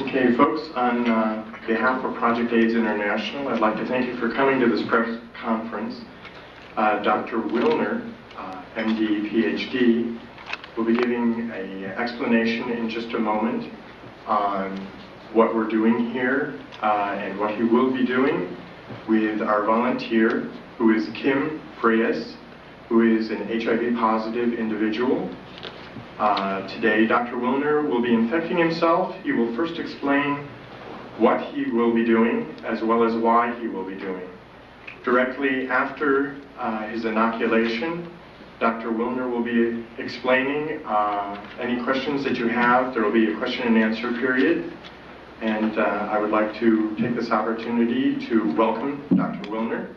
Okay, folks, on behalf of Project AIDS International, I'd like to thank you for coming to this press conference. Dr. Wilner, MD, PhD, will be giving an explanation in just a moment on what we're doing here and what he will be doing with our volunteer, who is Kim Freyes, who is an HIV positive individual. Today, Dr. Wilner will be infecting himself. He will first explain what he will be doing, as well as why he will be doing. Directly after his inoculation, Dr. Wilner will be explaining any questions that you have. There will be a question and answer period. And I would like to take this opportunity to welcome Dr. Wilner.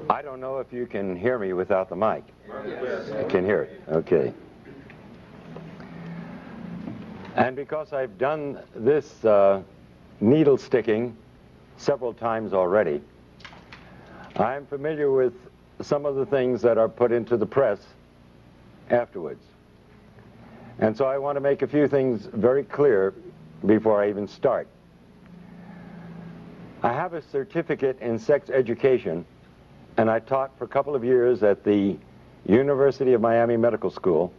I don't know if you can hear me without the mic. Yes. You can hear it. Okay. And because I've done this needle sticking several times already, I'm familiar with some of the things that are put into the press afterwards. And so I want to make a few things very clear before I even start. I have a certificate in sex education, and I taught for a couple of years at the University of Miami Medical School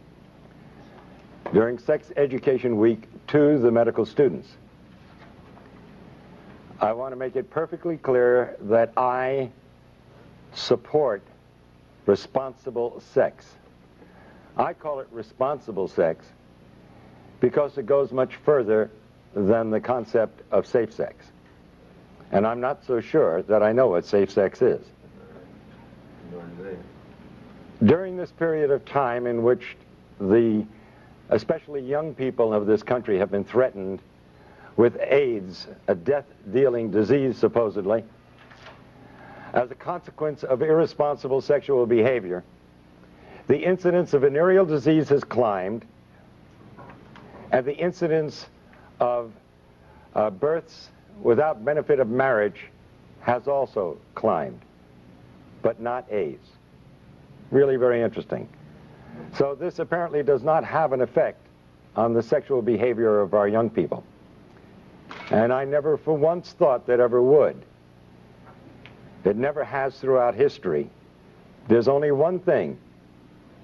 during Sex Education Week to the medical students. I want to make it perfectly clear that I support responsible sex. I call it responsible sex because it goes much further than the concept of safe sex. And I'm not so sure that I know what safe sex is. During this period of time in which especially young people of this country have been threatened with AIDS, a death-dealing disease supposedly, as a consequence of irresponsible sexual behavior, the incidence of venereal disease has climbed, and the incidence of births without benefit of marriage has also climbed, but not AIDS. Really very interesting. So this apparently does not have an effect on the sexual behavior of our young people. And I never for once thought that ever would. It never has throughout history. There's only one thing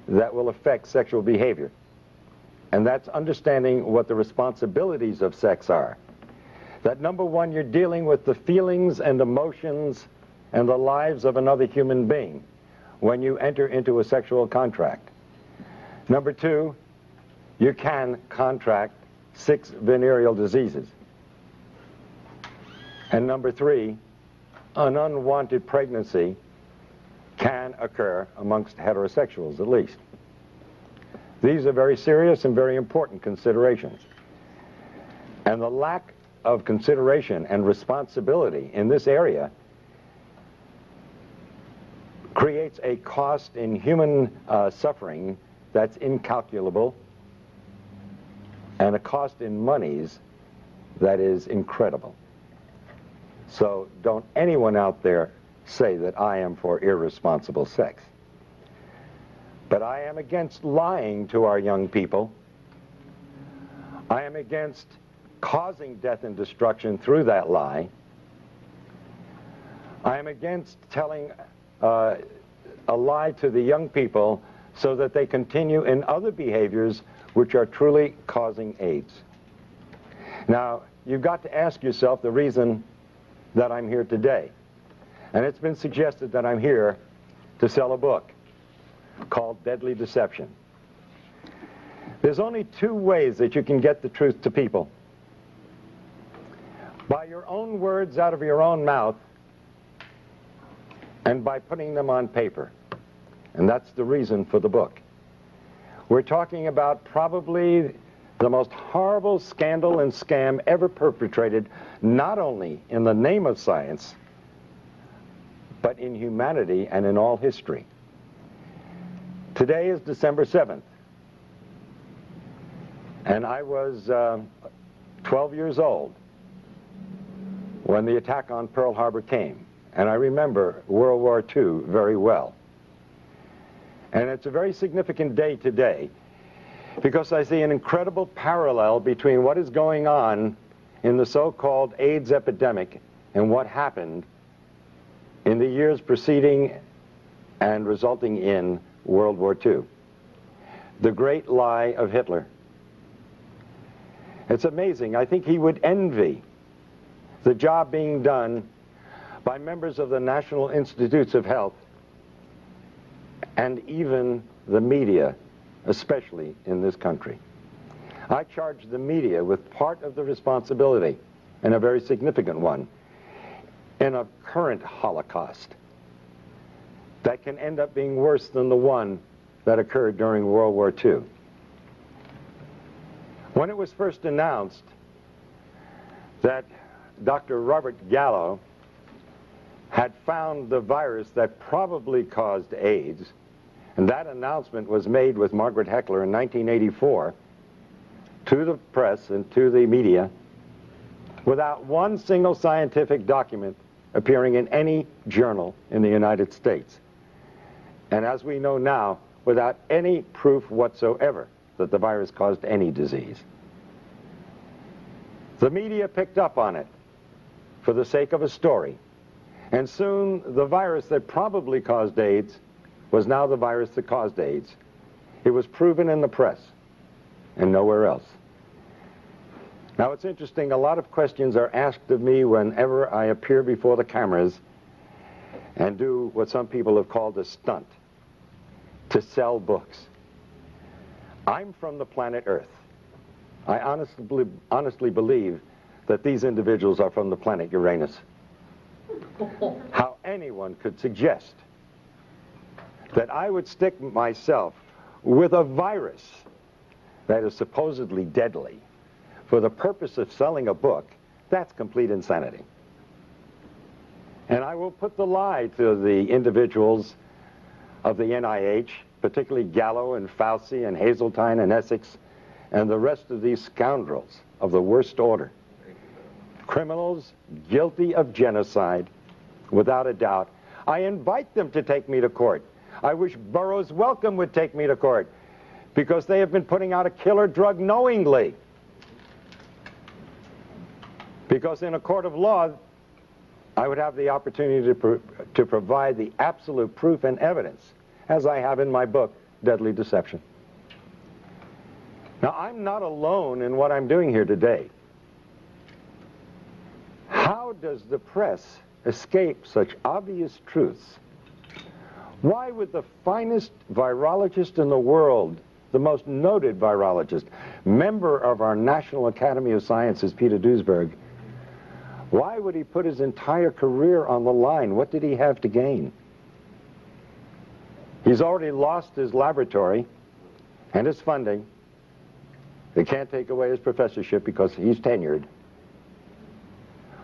that will affect sexual behavior, and that's understanding what the responsibilities of sex are. That number one, you're dealing with the feelings and emotions and the lives of another human being when you enter into a sexual contract. Number two, you can contract 6 venereal diseases. And number three, an unwanted pregnancy can occur amongst heterosexuals, at least. These are very serious and very important considerations. And the lack of consideration and responsibility in this area creates a cost in human suffering that's incalculable, and a cost in monies that is incredible. So don't anyone out there say that I am for irresponsible sex. But I am against lying to our young people. I am against causing death and destruction through that lie. I am against telling a lie to the young people so that they continue in other behaviors which are truly causing AIDS. Now, you've got to ask yourself the reason that I'm here today. And it's been suggested that I'm here to sell a book called Deadly Deception. There's only 2 ways that you can get the truth to people. By your own words out of your own mouth, and by putting them on paper. And that's the reason for the book. We're talking about probably the most horrible scandal and scam ever perpetrated, not only in the name of science, but in humanity and in all history. Today is December 7th, and I was 12 years old when the attack on Pearl Harbor came. and I remember World War II very well. And it's a very significant day today because I see an incredible parallel between what is going on in the so-called AIDS epidemic and what happened in the years preceding and resulting in World War II. The great lie of Hitler. It's amazing. I think he would envy the job being done by members of the National Institutes of Health and even the media, especially in this country. I charge the media with part of the responsibility, and a very significant one, in a current Holocaust that can end up being worse than the one that occurred during World War II. When it was first announced that Dr. Robert Gallo had found the virus that probably caused AIDS, and that announcement was made with Margaret Heckler in 1984 to the press and to the media without one single scientific document appearing in any journal in the United States. And as we know now, without any proof whatsoever that the virus caused any disease. The media picked up on it for the sake of a story. And soon the virus that probably caused AIDS was now the virus that caused AIDS. It was proven in the press and nowhere else. Now it's interesting, a lot of questions are asked of me whenever I appear before the cameras and do what some people have called a stunt, to sell books. I'm from the planet Earth. I honestly believe that these individuals are from the planet Uranus. How anyone could suggest that I would stick myself with a virus that is supposedly deadly for the purpose of selling a book, that's complete insanity. And I will put the lie to the individuals of the NIH, particularly Gallo and Fauci and Hazeltine and Essex and the rest of these scoundrels of the worst order. Criminals guilty of genocide, without a doubt. I invite them to take me to court. I wish Burroughs Wellcome would take me to court because they have been putting out a killer drug knowingly. Because in a court of law, I would have the opportunity to provide the absolute proof and evidence, as I have in my book, Deadly Deception. Now, I'm not alone in what I'm doing here today. How does the press escape such obvious truths? Why would the finest virologist in the world, the most noted virologist, member of our National Academy of Sciences, Peter Duesberg, why would he put his entire career on the line? What did he have to gain? He's already lost his laboratory and his funding. They can't take away his professorship because he's tenured.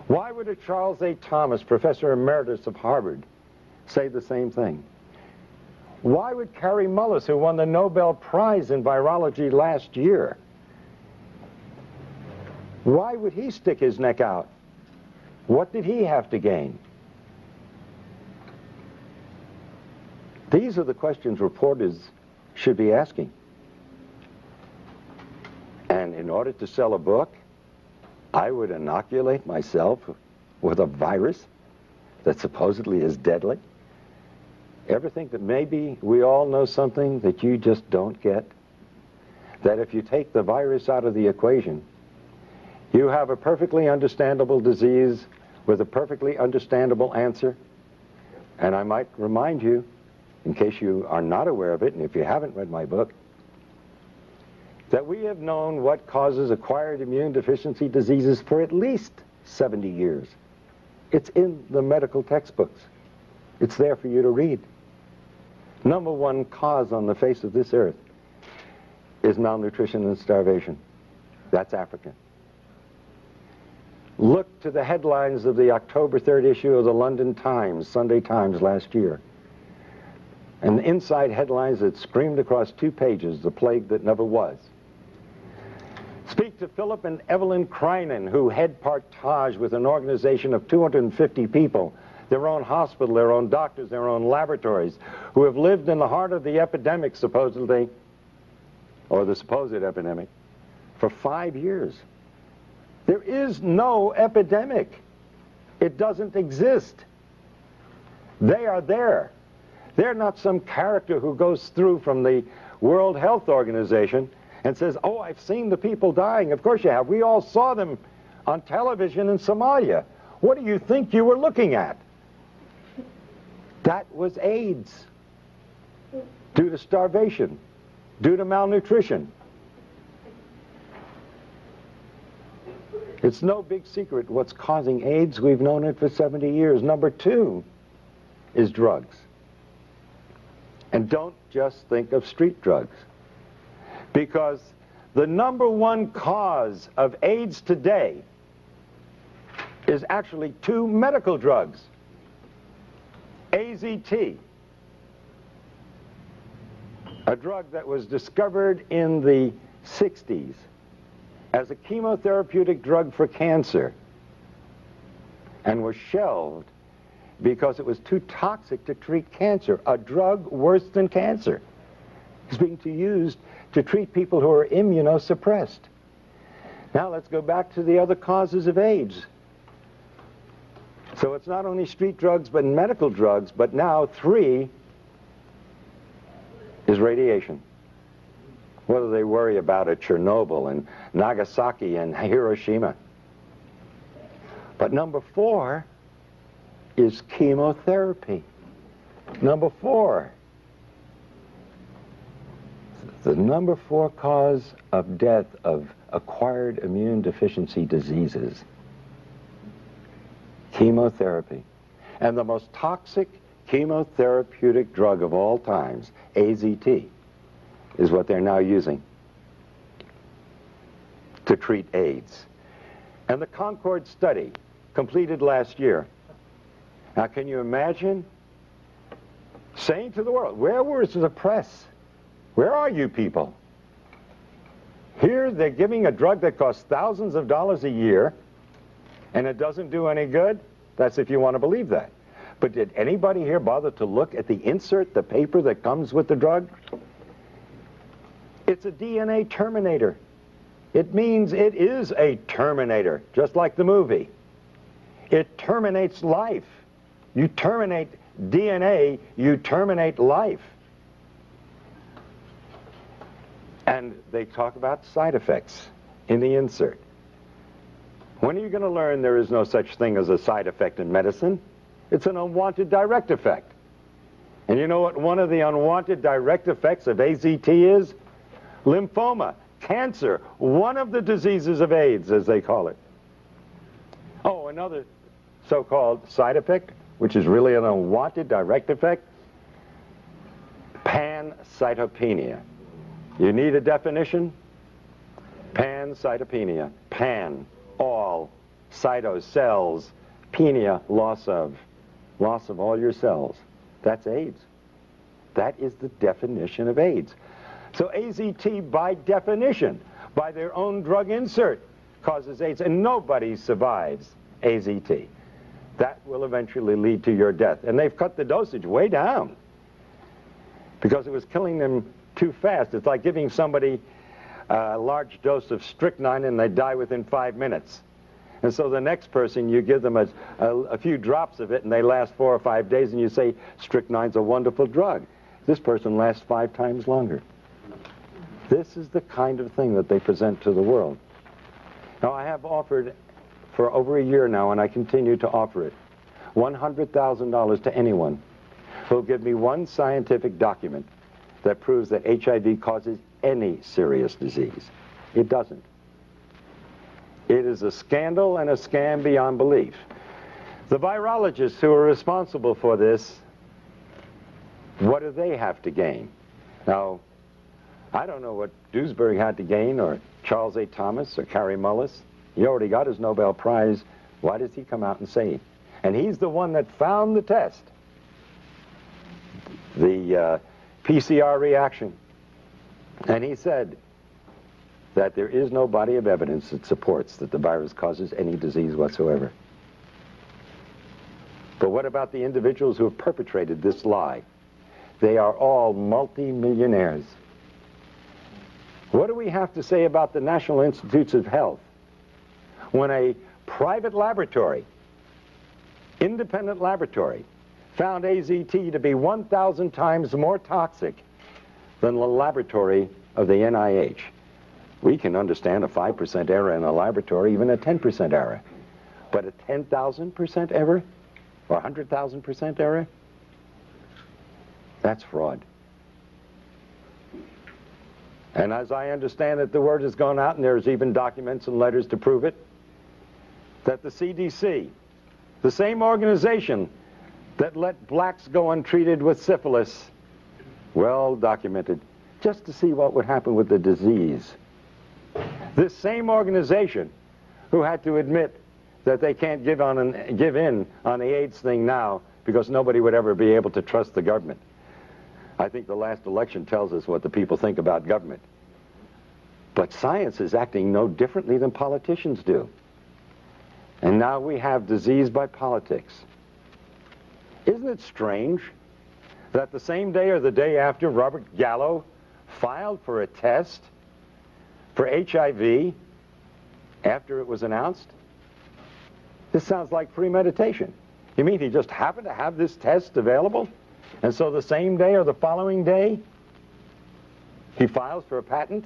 Why would a Charles A. Thomas, professor emeritus of Harvard, say the same thing? Why would Kary Mullis, who won the Nobel Prize in virology last year, why would he stick his neck out? What did he have to gain? These are the questions reporters should be asking. And in order to sell a book, I would inoculate myself with a virus that supposedly is deadly. Ever think that maybe we all know something that you just don't get? That if you take the virus out of the equation, you have a perfectly understandable disease with a perfectly understandable answer. And I might remind you, in case you are not aware of it, and if you haven't read my book, that we have known what causes acquired immune deficiency diseases for at least 70 years. It's in the medical textbooks. It's there for you to read. Number one cause on the face of this earth is malnutrition and starvation. That's African. Look to the headlines of the October 3rd issue of the London Times, Sunday Times last year. And the inside headlines that screamed across 2 pages, the plague that never was. Speak to Philip and Evelyn Kreinen, who head Partage with an organization of 250 people their own hospital, their own doctors, their own laboratories, who have lived in the heart of the epidemic, supposedly, or the supposed epidemic, for 5 years. There is no epidemic. It doesn't exist. They are there. They're not some character who goes through from the World Health Organization and says, oh, I've seen the people dying. Of course you have. We all saw them on television in Somalia. What do you think you were looking at? That was AIDS, due to starvation, due to malnutrition. It's no big secret what's causing AIDS. We've known it for 70 years. Number 2 is drugs. And don't just think of street drugs, because the number 1 cause of AIDS today is actually 2 medical drugs. AZT, a drug that was discovered in the 60s as a chemotherapeutic drug for cancer and was shelved because it was too toxic to treat cancer. A drug worse than cancer is being used to treat people who are immunosuppressed. Now let's go back to the other causes of AIDS. So it's not only street drugs but medical drugs, but now 3 is radiation. What do they worry about at Chernobyl and Nagasaki and Hiroshima? But number 4 is chemotherapy. Number 4. The number 4 cause of death of acquired immune deficiency diseases. Chemotherapy. And the most toxic chemotherapeutic drug of all times, AZT, is what they're now using to treat AIDS. And the Concord study, completed last year. Now, can you imagine saying to the world, where was the press? Where are you people? Here they're giving a drug that costs thousands of dollars a year, and it doesn't do any good? That's if you want to believe that. But did anybody here bother to look at the insert, the paper that comes with the drug? It's a DNA terminator. It means it is a terminator, just like the movie. It terminates life. You terminate DNA, you terminate life. And they talk about side effects in the insert. When are you going to learn there is no such thing as a side effect in medicine? It's an unwanted direct effect. And you know what one of the unwanted direct effects of AZT is? Lymphoma, cancer, one of the diseases of AIDS, as they call it. Oh, another so-called side effect, which is really an unwanted direct effect, pancytopenia. You need a definition? Pancytopenia. Pan, all, cyto, cells, penia, loss of all your cells. That's AIDS. That is the definition of AIDS. So AZT, by definition, by their own drug insert, causes AIDS, and nobody survives AZT. That will eventually lead to your death. And they've cut the dosage way down because it was killing them too fast. It's like giving somebody a large dose of strychnine and they die within 5 minutes. And so the next person, you give them a few drops of it and they last 4 or 5 days, and you say, strychnine's a wonderful drug. This person lasts 5 times longer. This is the kind of thing that they present to the world. Now, I have offered for over a year now, and I continue to offer it, $100,000 to anyone who will give me one scientific document that proves that HIV causes any serious disease. It doesn't. It is a scandal and a scam beyond belief. The virologists who are responsible for this, what do they have to gain? Now, I don't know what Duesberg had to gain, or Charles A. Thomas, or Kary Mullis. He already got his Nobel Prize. Why does he come out and say it? And he's the one that found the test, the PCR reaction. And he said that there is no body of evidence that supports that the virus causes any disease whatsoever. But what about the individuals who have perpetrated this lie? They are all multi-millionaires. What do we have to say about the National Institutes of Health when a private laboratory, independent laboratory, found AZT to be 1,000 times more toxic than the laboratory of the NIH? We can understand a 5% error in a laboratory, even a 10% error. But a 10,000% error? Or 100,000% error? That's fraud. And as I understand it, the word has gone out, and there's even documents and letters to prove it, that the CDC, the same organization that let blacks go untreated with syphilis, well documented, just to see what would happen with the disease. This same organization who had to admit that they can't give in on the AIDS thing now because nobody would ever be able to trust the government. I think the last election tells us what the people think about government. But science is acting no differently than politicians do. And now we have disease by politics. Isn't it strange that the same day or the day after Robert Gallo filed for a test for HIV after it was announced? This sounds like premeditation. You mean he just happened to have this test available? And so the same day or the following day, he files for a patent?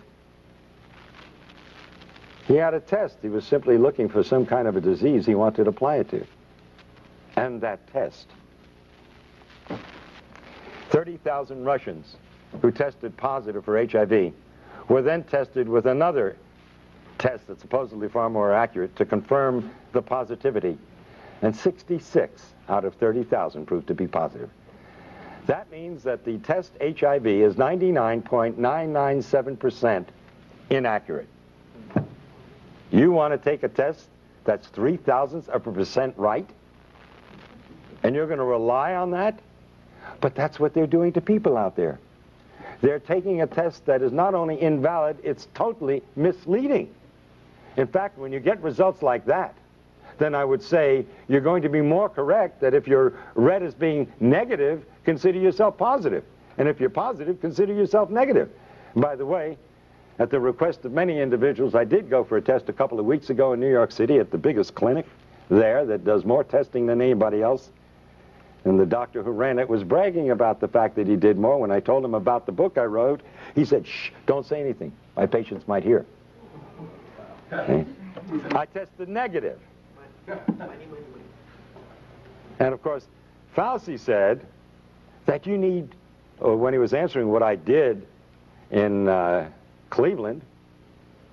He had a test. He was simply looking for some kind of a disease he wanted to apply it to. And that test. 30,000 Russians who tested positive for HIV were then tested with another test that's supposedly far more accurate to confirm the positivity. And 66 out of 30,000 proved to be positive. That means that the test HIV is 99.997% inaccurate. You want to take a test that's 0.003% right? And you're going to rely on that? But that's what they're doing to people out there. They're taking a test that is not only invalid, it's totally misleading. In fact, when you get results like that, then I would say you're going to be more correct that if you're read as being negative, consider yourself positive. And if you're positive, consider yourself negative. And by the way, at the request of many individuals, I did go for a test a couple of weeks ago in New York City at the biggest clinic there that does more testing than anybody else. And the doctor who ran it was bragging about the fact that he did more. When I told him about the book I wrote, he said, "Shh, don't say anything. My patients might hear." Okay. I tested negative. And of course, Fauci said that you need, or when he was answering what I did in Cleveland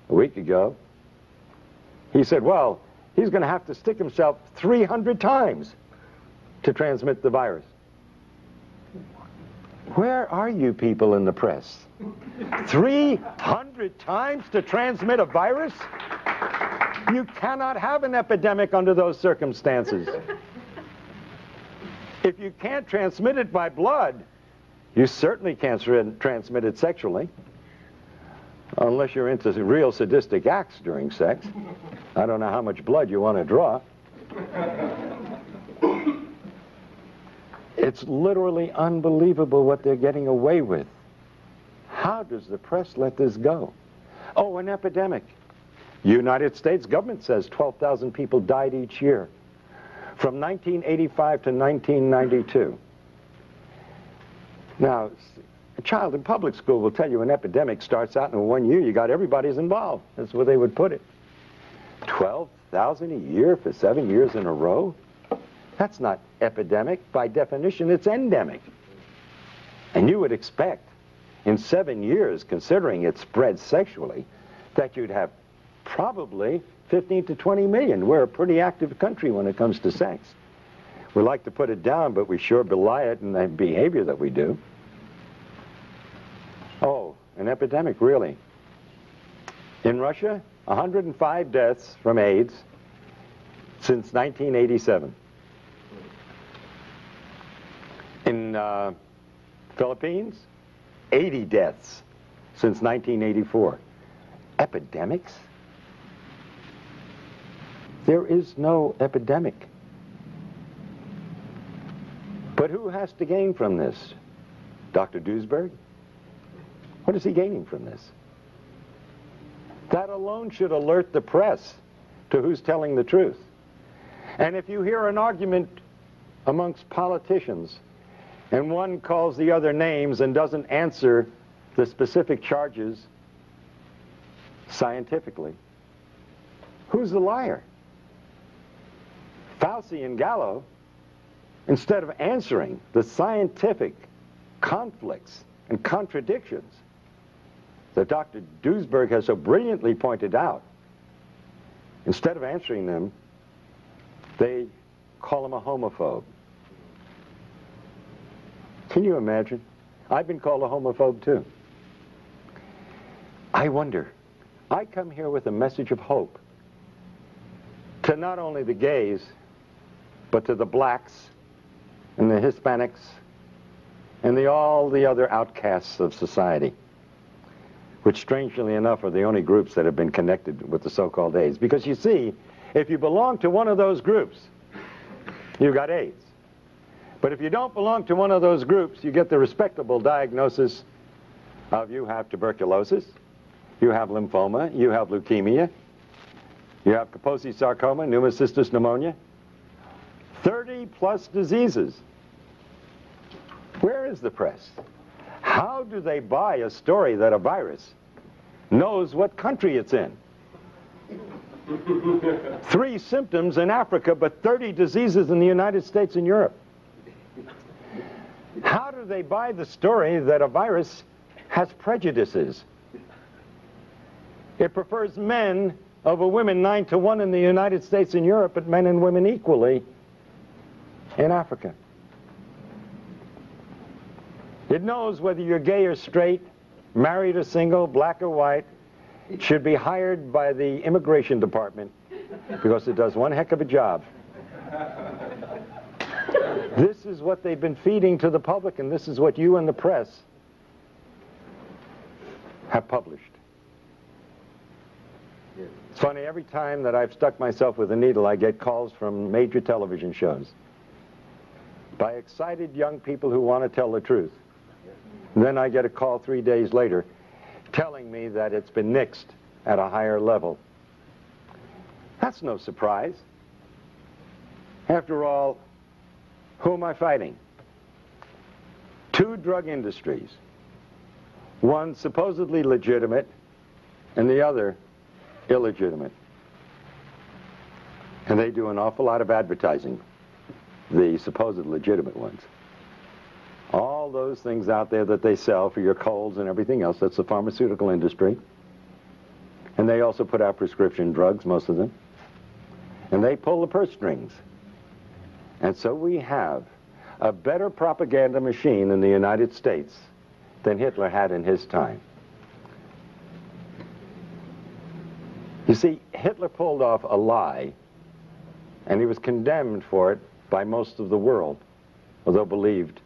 a week ago, he said, well, he's going to have to stick himself 300 times to transmit the virus. Where are you people in the press? 300 times to transmit a virus? You cannot have an epidemic under those circumstances. If you can't transmit it by blood, you certainly can't transmit it sexually. Unless you're into real sadistic acts during sex. I don't know how much blood you want to draw. It's literally unbelievable what they're getting away with. How does the press let this go? Oh, an epidemic. United States government says 12,000 people died each year from 1985 to 1992. Now, a child in public school will tell you an epidemic starts out in 1 year. You got everybody's involved. That's where they would put it. 12,000 a year for 7 years in a row? That's not epidemic. By definition, it's endemic. And you would expect in 7 years, considering it spread sexually, that you'd have probably 15 to 20 million. We're a pretty active country when it comes to sex. We like to put it down, but we sure belie it in the behavior that we do. Oh, an epidemic, really. In Russia, 105 deaths from AIDS since 1987. In Philippines, 80 deaths since 1984. Epidemics? There is no epidemic. But who has to gain from this? Dr. Duesberg? What is he gaining from this? That alone should alert the press to who's telling the truth. And if you hear an argument amongst politicians and one calls the other names and doesn't answer the specific charges scientifically, who's the liar? Fauci and Gallo, instead of answering the scientific conflicts and contradictions that Dr. Duesberg has so brilliantly pointed out, instead of answering them, they call him a homophobe. Can you imagine? I've been called a homophobe too. I wonder, I come here with a message of hope to not only the gays, but to the blacks and the Hispanics and all the other outcasts of society, which strangely enough are the only groups that have been connected with the so-called AIDS. Because you see, if you belong to one of those groups, you've got AIDS. But if you don't belong to one of those groups, you get the respectable diagnosis of you have tuberculosis, you have lymphoma, you have leukemia, you have Kaposi sarcoma, pneumocystis pneumonia, 30 plus diseases. Where is the press? How do they buy a story that a virus knows what country it's in? 3 symptoms in Africa, but 30 diseases in the United States and Europe. How do they buy the story that a virus has prejudices? It prefers men over women 9 to 1 in the United States and Europe, but men and women equally in Africa. It knows whether you're gay or straight, married or single, black or white. It should be hired by the immigration department because it does one heck of a job. This is what they've been feeding to the public, and this is what you and the press have published. It's funny, every time that I've stuck myself with a needle, I get calls from major television shows by excited young people who want to tell the truth. And then I get a call 3 days later telling me that it's been nixed at a higher level. That's no surprise. After all, who am I fighting? 2 drug industries. One supposedly legitimate and the other illegitimate. And they do an awful lot of advertising, the supposed legitimate ones. All those things out there that they sell for your colds and everything else, that's the pharmaceutical industry. And they also put out prescription drugs, most of them. And they pull the purse strings. And so we have a better propaganda machine in the United States than Hitler had in his time. You see, Hitler pulled off a lie, and he was condemned for it by most of the world, although believed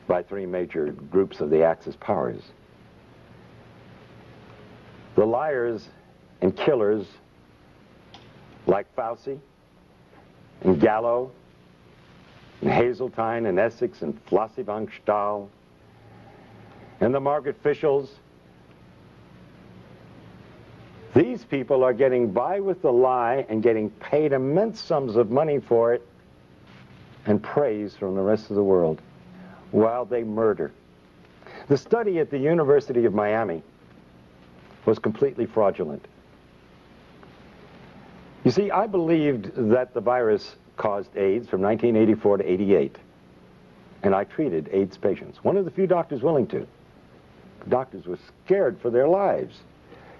by 3 major groups of the Axis powers. The liars and killers like Fauci and Gallo and Hazeltine and Essex and Flossie von Stahl and the Margaret Fischels, these people are getting by with the lie and getting paid immense sums of money for it and praise from the rest of the world while they murder. The study at the University of Miami was completely fraudulent. You see, I believed that the virus caused AIDS from 1984 to 88, and I treated AIDS patients. One of the few doctors willing to. Doctors were scared for their lives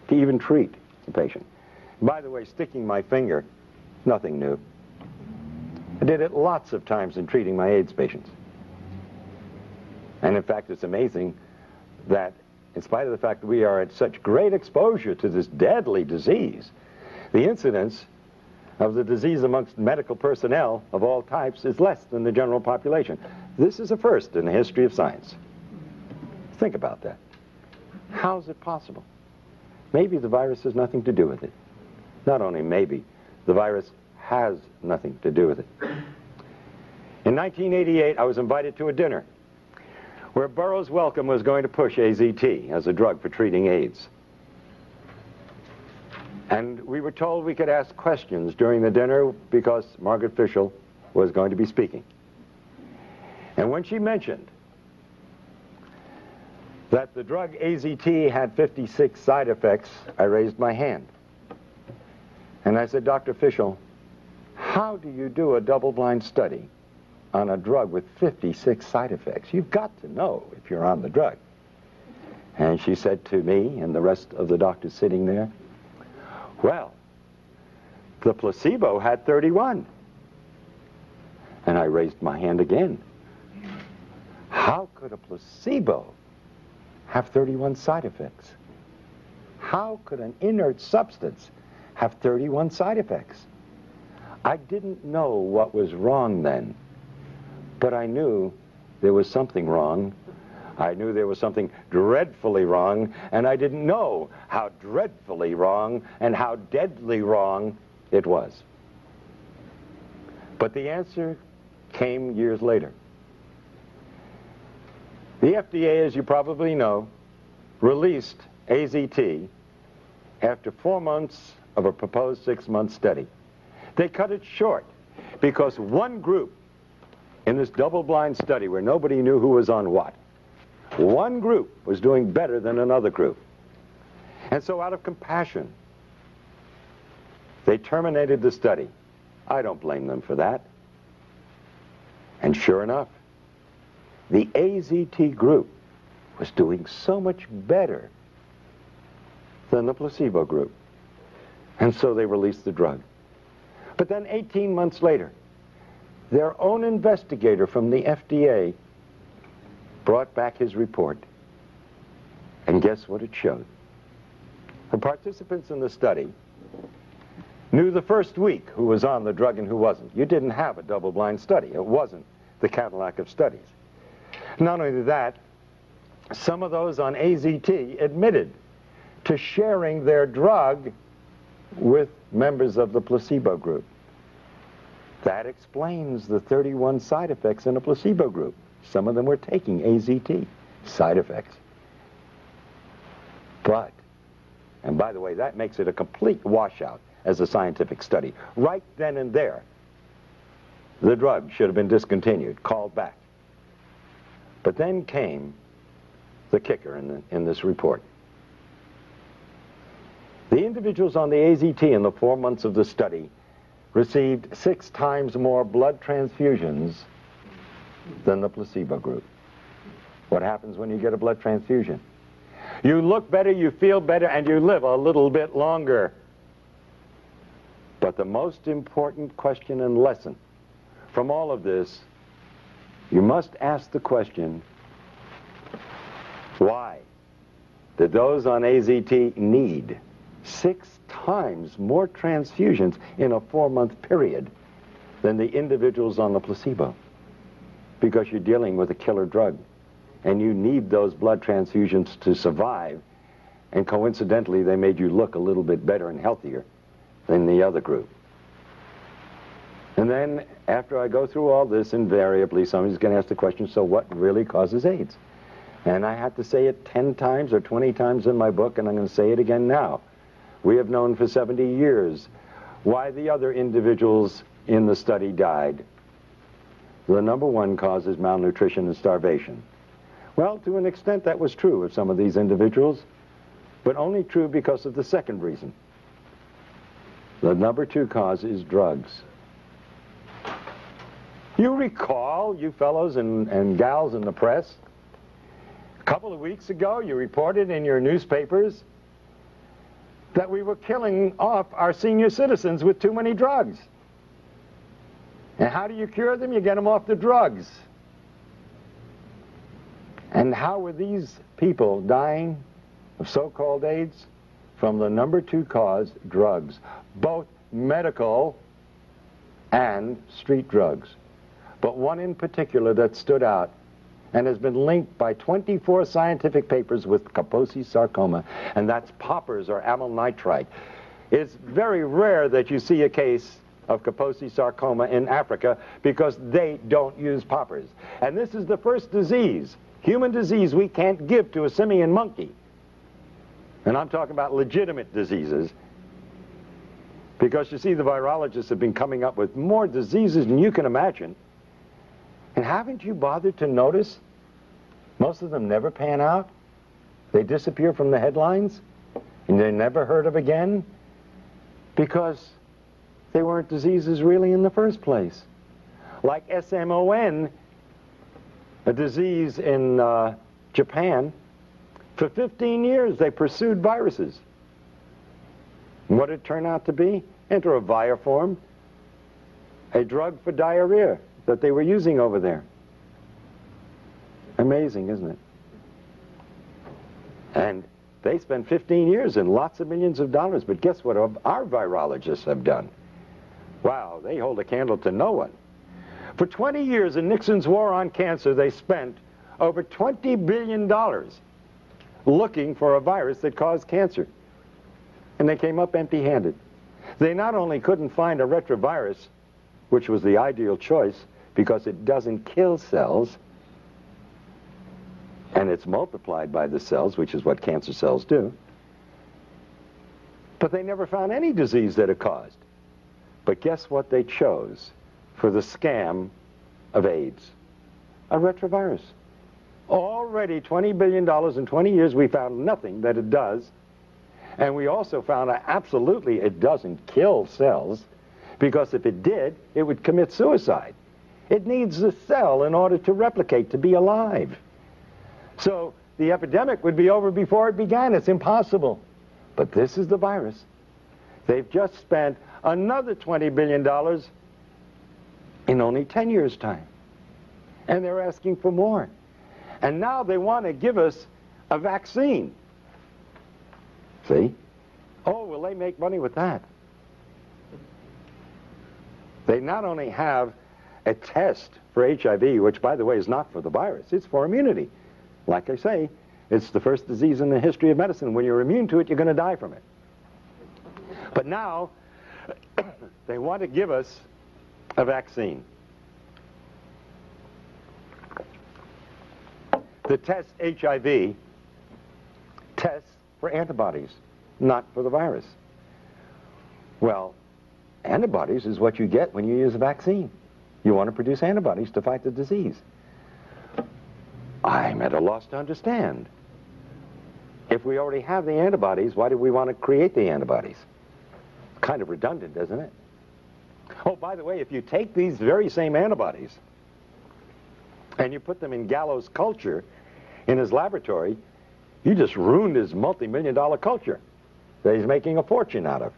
to even treat the patient. By the way, sticking my finger, nothing new. I did it lots of times in treating my AIDS patients. And in fact, it's amazing that in spite of the fact that we are at such great exposure to this deadly disease, the incidence of the disease amongst medical personnel of all types is less than the general population. This is a first in the history of science. Think about that. How is it possible? Maybe the virus has nothing to do with it. Not only maybe, the virus has nothing to do with it. In 1988, I was invited to a dinner where Burroughs Wellcome was going to push AZT as a drug for treating AIDS. And we were told we could ask questions during the dinner because Margaret Fischel was going to be speaking. And when she mentioned that the drug AZT had 56 side effects, I raised my hand. And I said, Dr. Fischel, how do you do a double-blind study on a drug with 56 side effects? You've got to know if you're on the drug. And she said to me and the rest of the doctors sitting there, well, the placebo had 31. And I raised my hand again. How could a placebo have 31 side effects? How could an inert substance have 31 side effects? I didn't know what was wrong then, but I knew there was something wrong. I knew there was something dreadfully wrong, and I didn't know how dreadfully wrong and how deadly wrong it was. But the answer came years later. The FDA, as you probably know, released AZT after 4 months of a proposed 6-month study. They cut it short because one group in this double-blind study where nobody knew who was on what, one group was doing better than another group. And so out of compassion, they terminated the study. I don't blame them for that. And sure enough, the AZT group was doing so much better than the placebo group. And so they released the drug. But then 18 months later, their own investigator from the FDA brought back his report. And guess what it showed? The participants in the study knew the first week who was on the drug and who wasn't. You didn't have a double-blind study. It wasn't the Cadillac of studies. Not only that, some of those on AZT admitted to sharing their drug with members of the placebo group. That explains the 31 side effects in a placebo group. Some of them were taking AZT, side effects. But, and by the way, that makes it a complete washout as a scientific study. Right then and there, the drug should have been discontinued, called back. But then came the kicker in this report. The individuals on the AZT in the 4 months of the study received 6 times more blood transfusions than the placebo group. What happens when you get a blood transfusion? You look better, you feel better, and you live a little bit longer. But the most important question and lesson from all of this, you must ask the question, why did those on AZT need 6 times more transfusions in a 4-month period than the individuals on the placebo? Because you're dealing with a killer drug, and you need those blood transfusions to survive, and coincidentally they made you look a little bit better and healthier than the other group. And then after I go through all this, invariably somebody's going to ask the question, so what really causes AIDS? And I had to say it 10 times or 20 times in my book, and I'm going to say it again now. We have known for 70 years why the other individuals in the study died. The number one cause is malnutrition and starvation. Well, to an extent that was true of some of these individuals, but only true because of the second reason. The number 2 cause is drugs. You recall, you fellows and gals in the press, a couple of weeks ago you reported in your newspapers that we were killing off our senior citizens with too many drugs. And how do you cure them? You get them off the drugs. And how were these people dying of so-called AIDS? From the number 2 cause, drugs. Both medical and street drugs. But one in particular that stood out and has been linked by 24 scientific papers with Kaposi sarcoma, and that's poppers or amyl nitrite. It's very rare that you see a case of Kaposi sarcoma in Africa because they don't use poppers. And this is the first disease, human disease, we can't give to a simian monkey. And I'm talking about legitimate diseases, because you see, the virologists have been coming up with more diseases than you can imagine. And haven't you bothered to notice most of them never pan out? They disappear from the headlines and they're never heard of again because they weren't diseases really in the first place. Like SMON, a disease in Japan. For 15 years they pursued viruses. And what did it turn out to be? Enteroviroform, a drug for diarrhea that they were using over there. Amazing, isn't it? And they spent 15 years and lots of millions of dollars, but guess what our virologists have done? Wow, they hold a candle to no one. For 20 years in Nixon's war on cancer, they spent over $20 billion looking for a virus that caused cancer. And they came up empty-handed. They not only couldn't find a retrovirus, which was the ideal choice because it doesn't kill cells, and it's multiplied by the cells, which is what cancer cells do, but they never found any disease that it caused. But guess what they chose for the scam of AIDS? A retrovirus. Already $20 billion in 20 years, we found nothing that it does. And we also found out absolutely it doesn't kill cells, because if it did, it would commit suicide. It needs the cell in order to replicate, to be alive. So the epidemic would be over before it began. It's impossible. But this is the virus. They've just spent another $20 billion in only 10 years' time. And they're asking for more. And now they want to give us a vaccine. See? Oh, will they make money with that? They not only have a test for HIV, which, by the way, is not for the virus. It's for immunity. Like I say, it's the first disease in the history of medicine. When you're immune to it, you're going to die from it. But now, they want to give us a vaccine. The test HIV tests for antibodies, not for the virus. Well, antibodies is what you get when you use a vaccine. You want to produce antibodies to fight the disease. I'm at a loss to understand. If we already have the antibodies, why do we want to create the antibodies? Kind of redundant, isn't it? Oh, by the way, if you take these very same antibodies and you put them in Gallo's culture in his laboratory, you just ruined his multi-million-dollar culture that he's making a fortune out of.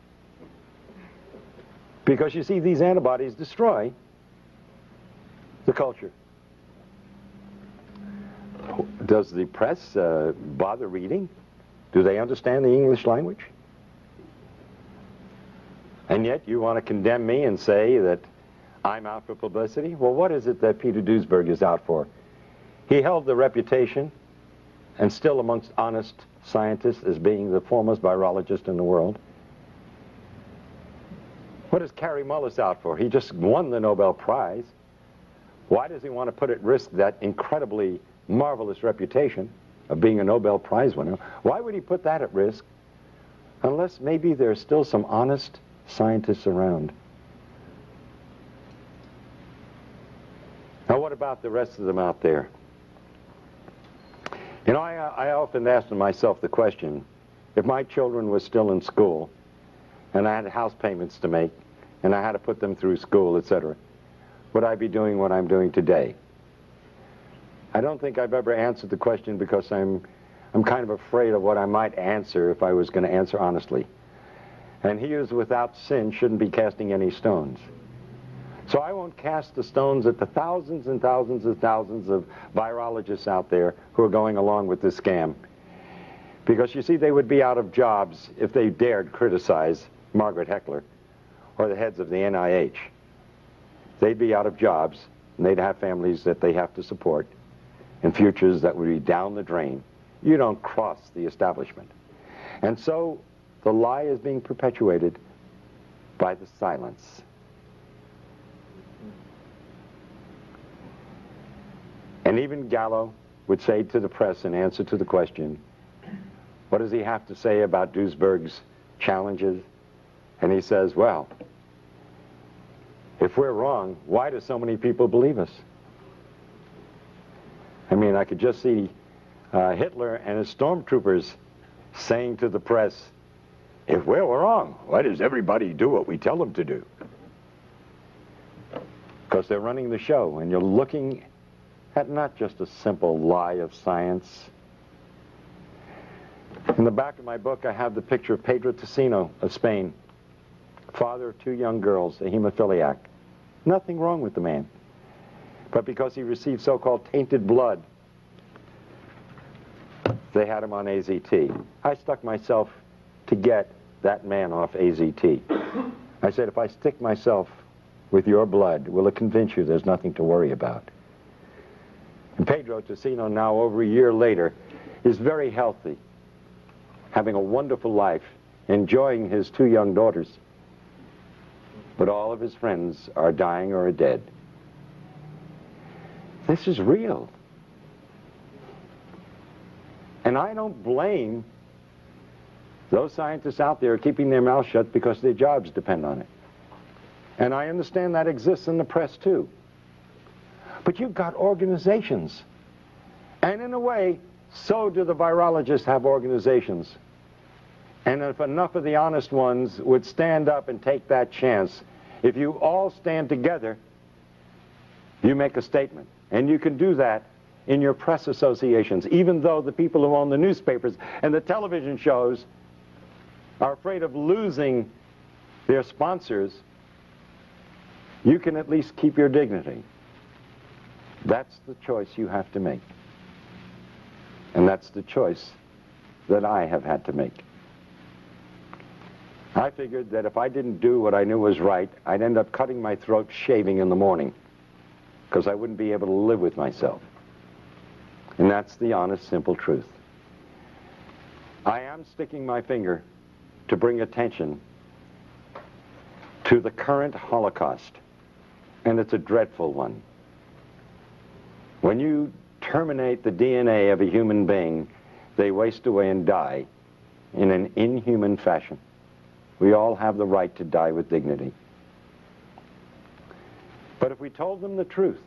Because you see, these antibodies destroy the culture. Does the press bother reading? Do they understand the English language? And yet you want to condemn me and say that I'm out for publicity? Well, what is it that Peter Duesberg is out for? He held the reputation, and still amongst honest scientists, as being the foremost virologist in the world. What is Kary Mullis out for? He just won the Nobel Prize. Why does he want to put at risk that incredibly marvelous reputation of being a Nobel Prize winner? Why would he put that at risk? Unless maybe there's still some honest scientists around. Now, what about the rest of them out there? You know, I often ask myself the question, if my children were still in school, and I had house payments to make, and I had to put them through school, etc., would I be doing what I'm doing today? I don't think I've ever answered the question because I'm kind of afraid of what I might answer if I was going to answer honestly. And he who is without sin shouldn't be casting any stones. So I won't cast the stones at the thousands and thousands and thousands of virologists out there who are going along with this scam. Because you see, they would be out of jobs if they dared criticize Margaret Heckler or the heads of the NIH. They'd be out of jobs, and they'd have families that they have to support, and futures that would be down the drain. You don't cross the establishment. And so the lie is being perpetuated by the silence. And even Gallo would say to the press in answer to the question, what does he have to say about Duisberg's challenges? And he says, well, if we're wrong, why do so many people believe us? I mean, I could just see Hitler and his stormtroopers saying to the press, if we're wrong, why does everybody do what we tell them to do? Because they're running the show, and you're looking at not just a simple lie of science. In the back of my book, I have the picture of Pedro Tocino of Spain, father of 2 young girls, a hemophiliac. Nothing wrong with the man. But because he received so-called tainted blood, they had him on AZT. I stuck myself to get that man off AZT. I said, if I stick myself with your blood, will it convince you there's nothing to worry about? And Pedro Tocino, now over a year later, is very healthy, having a wonderful life, enjoying his 2 young daughters. But all of his friends are dying or are dead. This is real. And I don't blame those scientists out there keeping their mouths shut because their jobs depend on it. And I understand that exists in the press too. But you've got organizations. And in a way, so do the virologists have organizations. And if enough of the honest ones would stand up and take that chance, if you all stand together, you make a statement. And you can do that in your press associations, even though the people who own the newspapers and the television shows are afraid of losing their sponsors. You can at least keep your dignity. That's the choice you have to make. And that's the choice that I have had to make. I figured that if I didn't do what I knew was right, I'd end up cutting my throat shaving in the morning, because I wouldn't be able to live with myself. And that's the honest, simple truth. I am sticking my finger to bring attention to the current Holocaust, and it's a dreadful one. When you terminate the DNA of a human being, they waste away and die in an inhuman fashion. We all have the right to die with dignity. But if we told them the truth,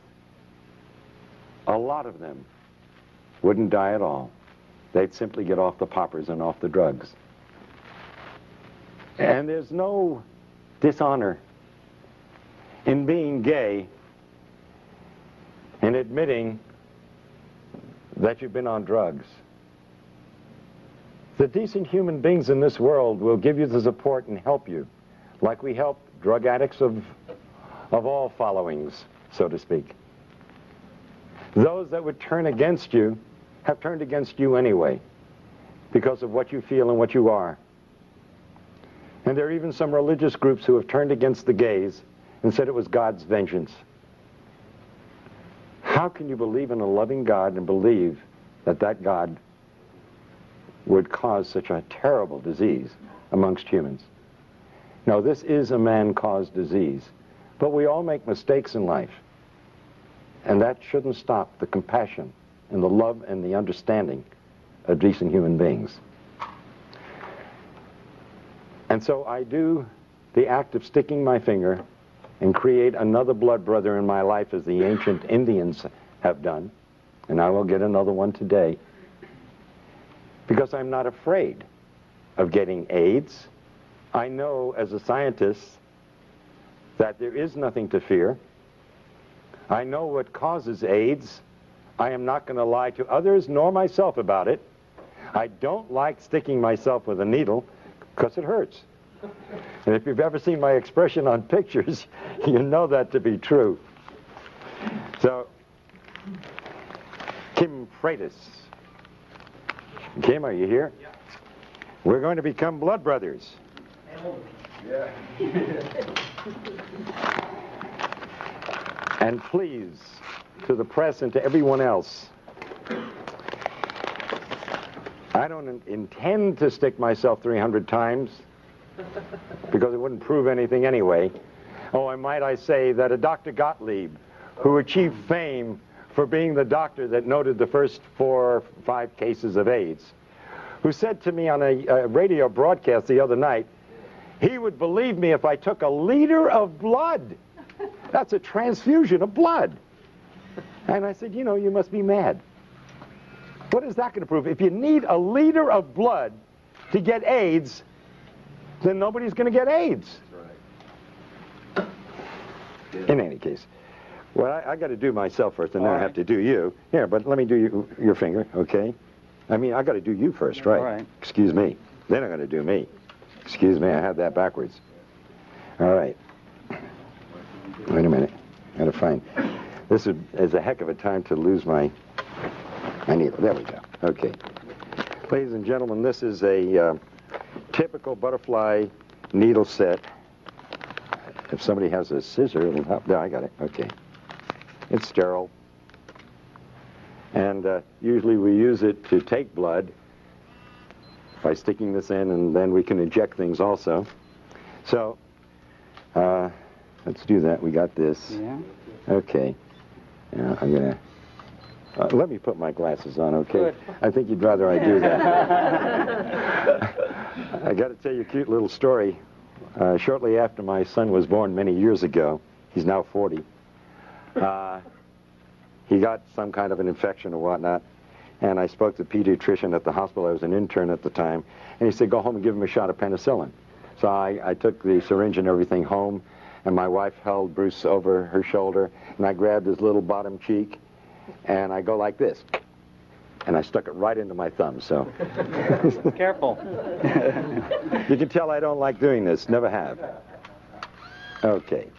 a lot of them wouldn't die at all. They'd simply get off the poppers and off the drugs. And there's no dishonor in being gay and admitting that you've been on drugs. The decent human beings in this world will give you the support and help you, like we help drug addicts of all followings, so to speak. Those that would turn against you have turned against you anyway, because of what you feel and what you are. And there are even some religious groups who have turned against the gays and said it was God's vengeance. How can you believe in a loving God and believe that that God would cause such a terrible disease amongst humans? No, this is a man-caused disease, but we all make mistakes in life, and that shouldn't stop the compassion and the love and the understanding of decent human beings. And so I do the act of sticking my finger and create another blood brother in my life, as the ancient Indians have done, and I will get another one today, because I'm not afraid of getting AIDS. I know as a scientist that there is nothing to fear. I know what causes AIDS. I am not going to lie to others nor myself about it. I don't like sticking myself with a needle because it hurts. And if you've ever seen my expression on pictures, you know that to be true. So, Kim Freitas. Kim, are you here? Yeah. We're going to become blood brothers. Yeah. And please, to the press and to everyone else, I don't intend to stick myself 300 times, because it wouldn't prove anything anyway. Oh, and might I say that a Dr. Gottlieb, who achieved fame for being the doctor that noted the first 4 or 5 cases of AIDS, who said to me on a radio broadcast the other night, he would believe me if I took a liter of blood. That's a transfusion of blood. And I said, you know, you must be mad. What is that going to prove? If you need a liter of blood to get AIDS, then nobody's going to get AIDS. That's right. In any case, well, I got to do myself first, and then I have to do you. Here, but let me do your finger, okay? I mean, I got to do you first, right? All right. Excuse me. Then I'm going to do me. Excuse me, I have that backwards. All right. Wait a minute. Got to find. This is a heck of a time to lose my needle. There we go. Okay. Ladies and gentlemen, this is a typical butterfly needle set. If somebody has a scissor, it'll help. No, I got it. Okay. It's sterile. And usually we use it to take blood by sticking this in, and then we can inject things also. So, let's do that. We got this. Yeah. Okay. Now I'm going to... let me put my glasses on, okay? Good. I think you'd rather I do that. I got to tell you a cute little story. Shortly after my son was born many years ago, he's now 40, he got some kind of an infection or whatnot, and I spoke to the pediatrician at the hospital. I was an intern at the time, and he said, go home and give him a shot of penicillin. So I took the syringe and everything home, and my wife held Bruce over her shoulder, and I grabbed his little bottom cheek, and I go like this, and I stuck it right into my thumb, so. Careful. You can tell I don't like doing this, never have. Okay.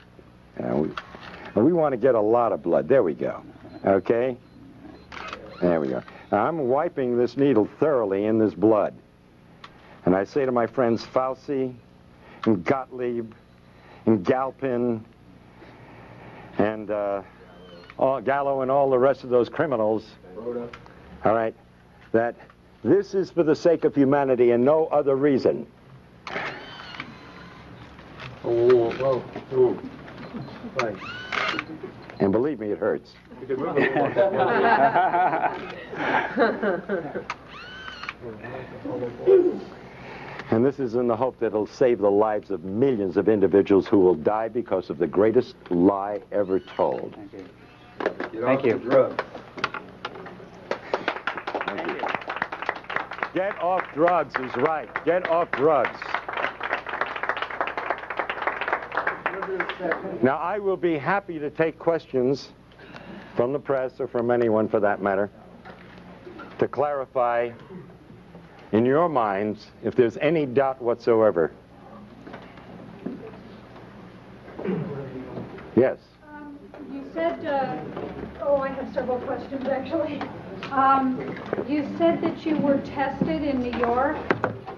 We want to get a lot of blood. There we go. Okay? There we go. Now, I'm wiping this needle thoroughly in this blood. And I say to my friends Fauci and Gottlieb and Galpin and Gallo and all the rest of those criminals, all right, that this is for the sake of humanity and no other reason. Oh, whoa, whoa. Right. And believe me, it hurts. You can move it more. And this is in the hope that it'll save the lives of millions of individuals who will die because of the greatest lie ever told. Thank you. Get Thank off you. the drugs. Thank you. Get off drugs is right. Get off drugs. Now, I will be happy to take questions from the press or from anyone for that matter to clarify in your minds if there's any doubt whatsoever. Yes. You said, I have several questions actually. You said that you were tested in New York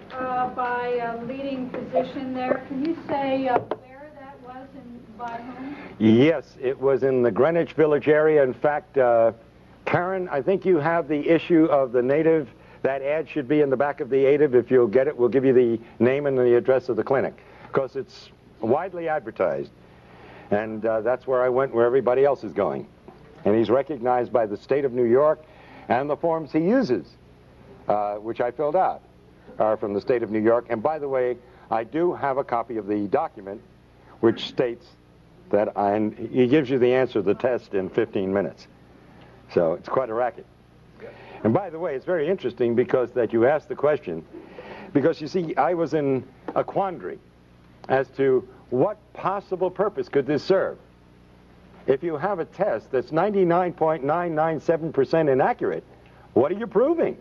by a leading physician there. Can you say where that was and by whom? Yes, it was in the Greenwich Village area. In fact, Karen, I think you have the issue of the native. That ad should be in the back of the native. If you'll get it, we'll give you the name and the address of the clinic, because it's widely advertised. And that's where I went, where everybody else is going. And he's recognized by the state of New York, and the forms he uses, which I filled out, are from the state of New York. And by the way, I do have a copy of the document which states that he gives you the answer to the test in 15 minutes. So it's quite a racket. And by the way, it's very interesting because that you asked the question, because you see, I was in a quandary as to what possible purpose could this serve. If you have a test that's 99.997% inaccurate, what are you proving?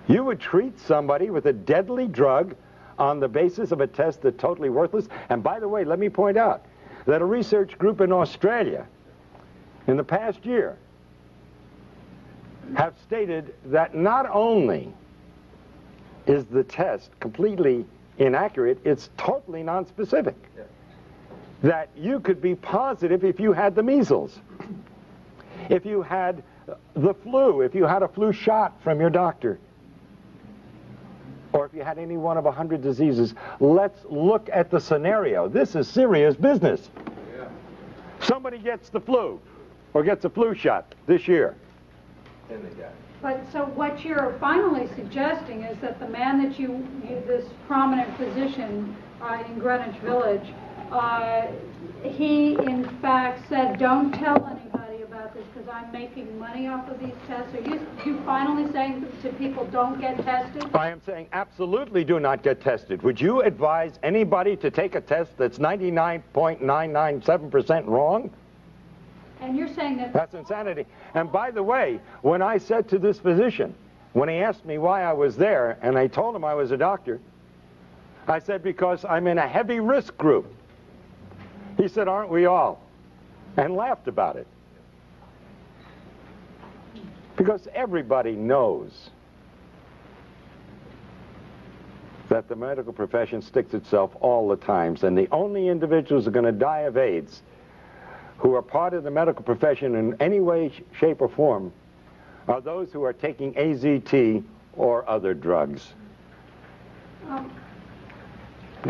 You would treat somebody with a deadly drug on the basis of a test that's totally worthless. And by the way, let me point out that a research group in Australia in the past year have stated that not only is the test completely inaccurate, it's totally nonspecific. Yeah. That you could be positive if you had the measles, if you had the flu, if you had a flu shot from your doctor, or if you had any one of 100 diseases. Let's look at the scenario. This is serious business. Yeah. Somebody gets the flu. or gets a flu shot this year. And they got it. But so what you're finally suggesting is that the man that this prominent physician in Greenwich Village, he in fact said, don't tell anybody about this because I'm making money off of these tests. Are you finally saying to people, don't get tested? I am saying absolutely do not get tested. Would you advise anybody to take a test that's 99.997% wrong? And you're saying that... That's insanity. And by the way, when I said to this physician, when he asked me why I was there, and I told him I was a doctor, I said, because I'm in a heavy risk group. He said, aren't we all? And laughed about it. Because everybody knows that the medical profession sticks itself all the times, and the only individuals who are going to die of AIDS who are part of the medical profession in any way, shape, or form are those who are taking AZT or other drugs. Go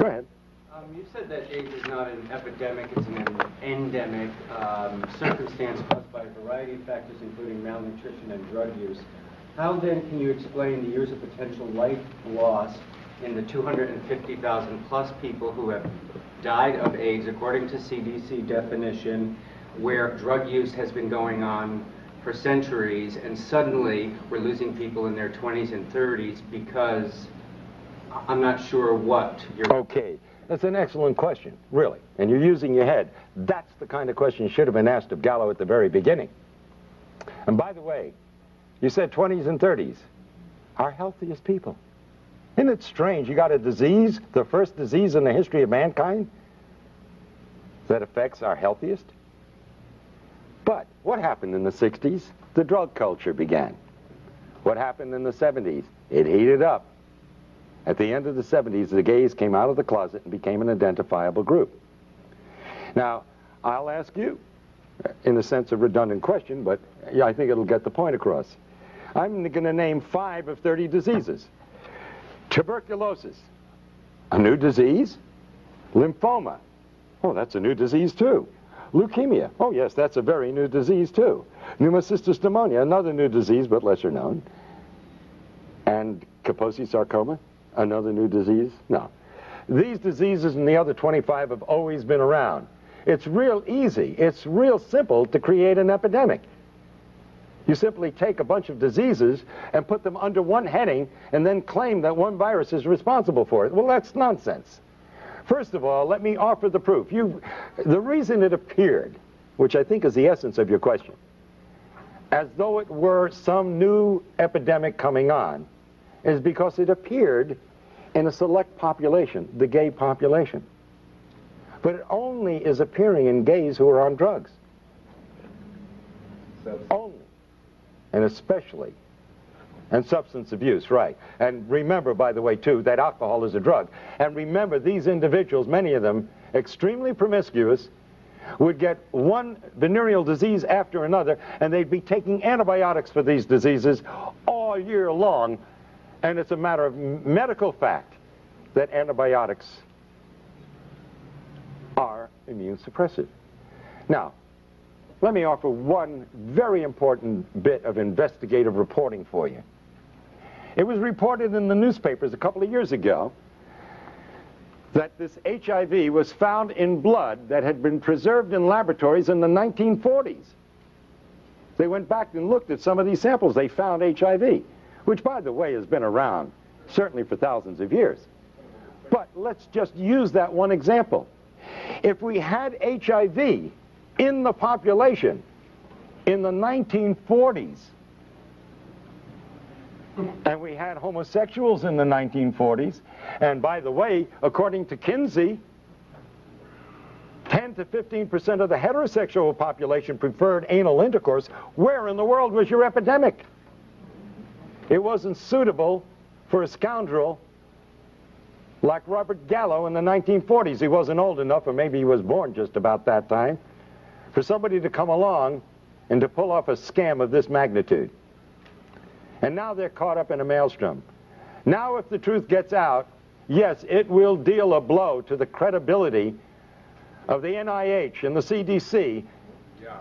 ahead. You said that AIDS is not an epidemic, it's an endemic circumstance caused by a variety of factors, including malnutrition and drug use. How then can you explain the years of potential life loss in the 250,000 plus people who have died of AIDS, according to CDC definition, where drug use has been going on for centuries, and suddenly we're losing people in their 20s and 30s because I'm not sure what you're... Okay, that's an excellent question, really, and you're using your head. That's the kind of question you should have been asked of Gallo at the very beginning. And by the way, you said 20s and 30s, our healthiest people. Isn't it strange? You got a disease, the first disease in the history of mankind, that affects our healthiest? But what happened in the 60s? The drug culture began. What happened in the 70s? It heated up. At the end of the 70s, the gays came out of the closet and became an identifiable group. Now, I'll ask you, in the sense of redundant question, but yeah, I think it'll get the point across. I'm going to name 5 of 30 diseases. Tuberculosis, a new disease. Lymphoma, oh, that's a new disease too. Leukemia, oh yes, that's a very new disease too. Pneumocystis pneumonia, another new disease but lesser known. And Kaposi sarcoma, another new disease? No. These diseases and the other 25 have always been around. It's real easy, it's real simple to create an epidemic. You simply take a bunch of diseases and put them under one heading and then claim that one virus is responsible for it. Well, that's nonsense. First of all, let me offer the proof. The reason it appeared, which I think is the essence of your question, as though it were some new epidemic coming on, is because it appeared in a select population, the gay population. But it only is appearing in gays who are on drugs. Only. And especially, and substance abuse, right. And remember, by the way, too, that alcohol is a drug. And remember, these individuals, many of them, extremely promiscuous, would get one venereal disease after another, and they'd be taking antibiotics for these diseases all year long. And it's a matter of medical fact that antibiotics are immune suppressive. Now, let me offer one very important bit of investigative reporting for you. It was reported in the newspapers a couple of years ago that this HIV was found in blood that had been preserved in laboratories in the 1940s. They went back and looked at some of these samples. They found HIV, which, by the way, has been around certainly for thousands of years. But let's just use that one example. If we had HIV in the population in the 1940s, and we had homosexuals in the 1940s, and by the way, according to Kinsey, 10 to 15% of the heterosexual population preferred anal intercourse, where in the world was your epidemic? It wasn't suitable for a scoundrel like Robert Gallo in the 1940s. He wasn't old enough, or maybe he was born just about that time, for somebody to come along and to pull off a scam of this magnitude. And now they're caught up in a maelstrom. Now if the truth gets out, yes, it will deal a blow to the credibility of the NIH and the CDC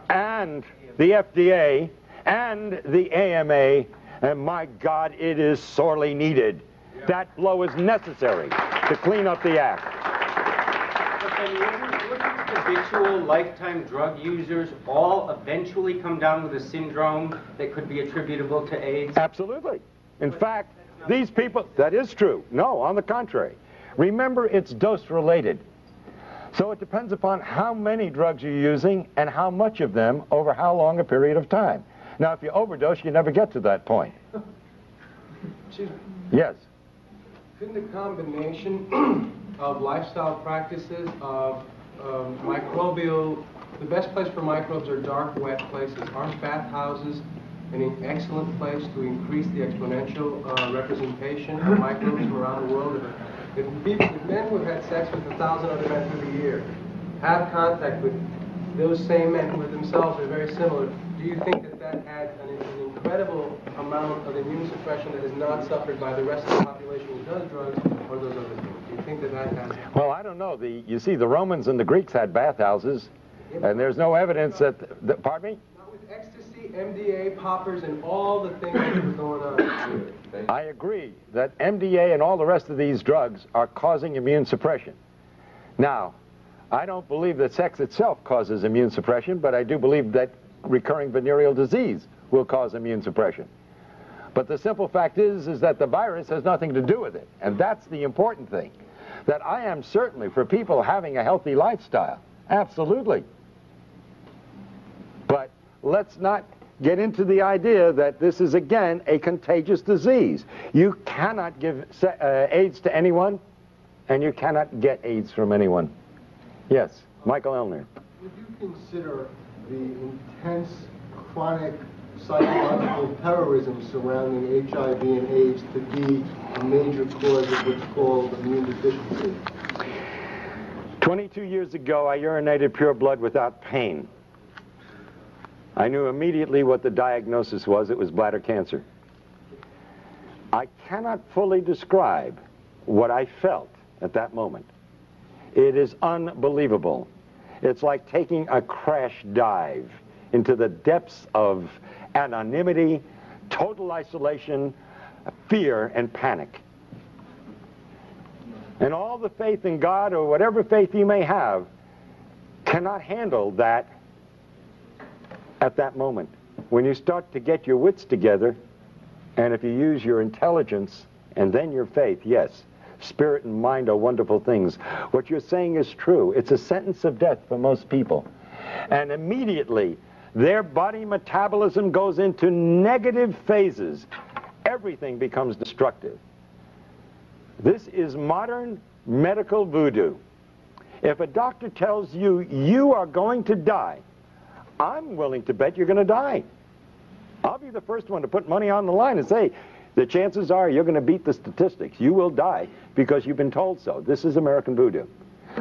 and the FDA, and the AMA, and my God, it is sorely needed. Yeah. That blow is necessary to clean up the act. But then wouldn't habitual lifetime drug users all eventually come down with a syndrome that could be attributable to AIDS? Absolutely. In fact, these people, that is true. No, on the contrary. Remember, it's dose related. So it depends upon how many drugs you're using and how much of them over how long a period of time. Now, if you overdose, you never get to that point. Yes? Couldn't the combination of lifestyle practices, of microbial, the best place for microbes are dark, wet places. Aren't bathhouses an excellent place to increase the exponential representation of microbes from around the world? If men who have had sex with 1,000 other men through the year have contact with those same men who are themselves are very similar, do you think that that adds an incredible amount of immune suppression that is not suffered by the rest of the population who does drugs or those other things? Do you think that that has... Well, I don't know. You see, the Romans and the Greeks had bathhouses, and there's no evidence that pardon me? Not with ecstasy, MDA, poppers, and all the things that were going on. I agree that MDA and all the rest of these drugs are causing immune suppression. Now, I don't believe that sex itself causes immune suppression, but I do believe that recurring venereal disease will cause immune suppression. But the simple fact is that the virus has nothing to do with it, and that's the important thing. That I am certainly for people having a healthy lifestyle, absolutely. But let's not get into the idea that this is, again, a contagious disease. You cannot give AIDS to anyone, and you cannot get AIDS from anyone. Yes, Michael Elner. Would you consider the intense chronic psychological terrorism surrounding HIV and AIDS to be a major cause of what's called immune deficiency? 22 years ago, I urinated pure blood without pain. I knew immediately what the diagnosis was. It was bladder cancer. I cannot fully describe what I felt at that moment. It is unbelievable. It's like taking a crash dive into the depths of anonymity, total isolation, fear, and panic. And all the faith in God, or whatever faith you may have, cannot handle that at that moment. When you start to get your wits together, and if you use your intelligence and then your faith, yes, spirit and mind are wonderful things. What you're saying is true. It's a sentence of death for most people. And immediately, their body metabolism goes into negative phases. Everything becomes destructive. This is modern medical voodoo. If a doctor tells you you are going to die, I'm willing to bet you're going to die. I'll be the first one to put money on the line and say, the chances are you're going to beat the statistics. You will die because you've been told so. This is American voodoo.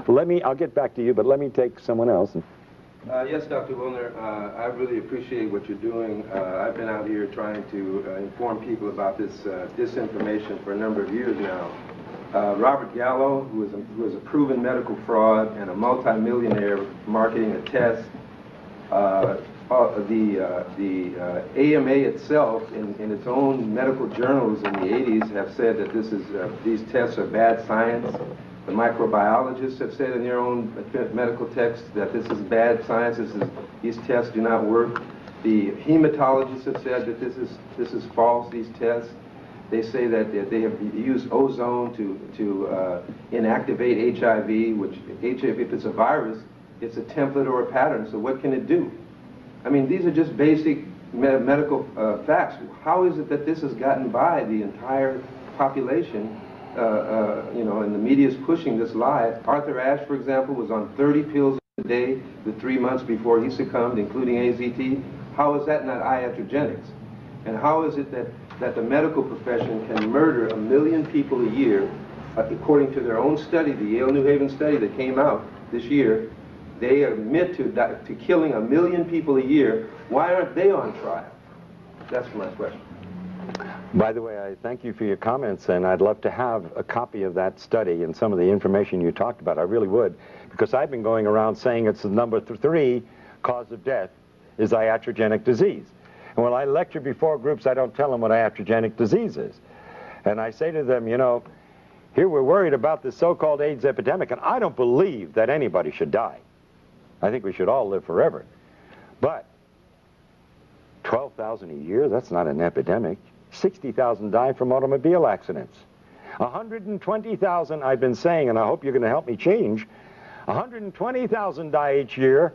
I'll get back to you, but let me take someone else. Yes, Dr. Wilner, I really appreciate what you're doing. I've been out here trying to inform people about this disinformation for a number of years now. Robert Gallo, who is a proven medical fraud and a multimillionaire marketing a test, the AMA itself, in its own medical journals in the 80s, have said that these tests are bad science. The microbiologists have said in their own medical texts that this is bad science. These tests do not work. The hematologists have said that this is false. These tests. They say that they have used ozone to inactivate HIV, which HIV, if it's a virus, it's a template or a pattern. So what can it do? I mean, these are just basic medical facts. How is it that this has gotten by the entire population? And the media is pushing this lie. Arthur Ashe, for example, was on 30 pills a day the 3 months before he succumbed, including AZT. How is that not iatrogenics? And how is it that the medical profession can murder 1 million people a year, according to their own study, the Yale-New Haven study that came out this year? They admit to killing 1 million people a year. Why aren't they on trial? That's my question. By the way, I thank you for your comments, and I'd love to have a copy of that study and some of the information you talked about. I really would, because I've been going around saying it's the number 3 cause of death is iatrogenic disease. And when I lecture before groups, I don't tell them what iatrogenic disease is. And I say to them, you know, here we're worried about this so-called AIDS epidemic, and I don't believe that anybody should die. I think we should all live forever. But 12,000 a year, that's not an epidemic. 60,000 die from automobile accidents. 120,000, I've been saying, and I hope you're going to help me change, 120,000 die each year,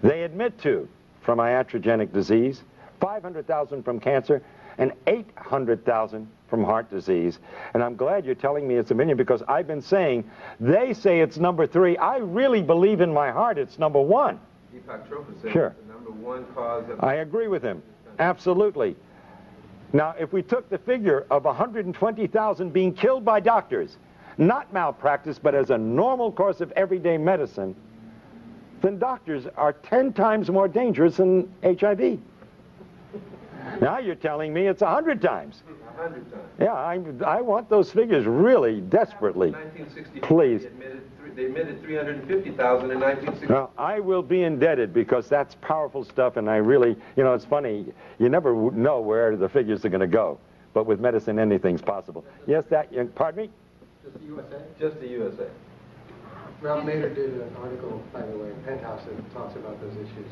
they admit to, from iatrogenic disease, 500,000 from cancer, and 800,000 from heart disease. And I'm glad you're telling me it's 1 million, because I've been saying, they say it's number 3. I really believe in my heart it's number 1. Deepak Chopra said Sure. it's the number 1 cause of... I agree with him. Absolutely. Now, if we took the figure of 120,000 being killed by doctors, not malpractice, but as a normal course of everyday medicine, then doctors are 10 times more dangerous than HIV. Now you're telling me it's 100 times. 100 times. Yeah, I want those figures really desperately. 1964, Please. They admitted 350,000 in 1960. Well, I will be indebted, because that's powerful stuff, and I really, you know, it's funny, you never know where the figures are going to go. But with medicine, anything's possible. Yes, pardon me? Just the USA? Just the USA. Ralph Nader did an article, by the way, in Penthouse that talks about those issues.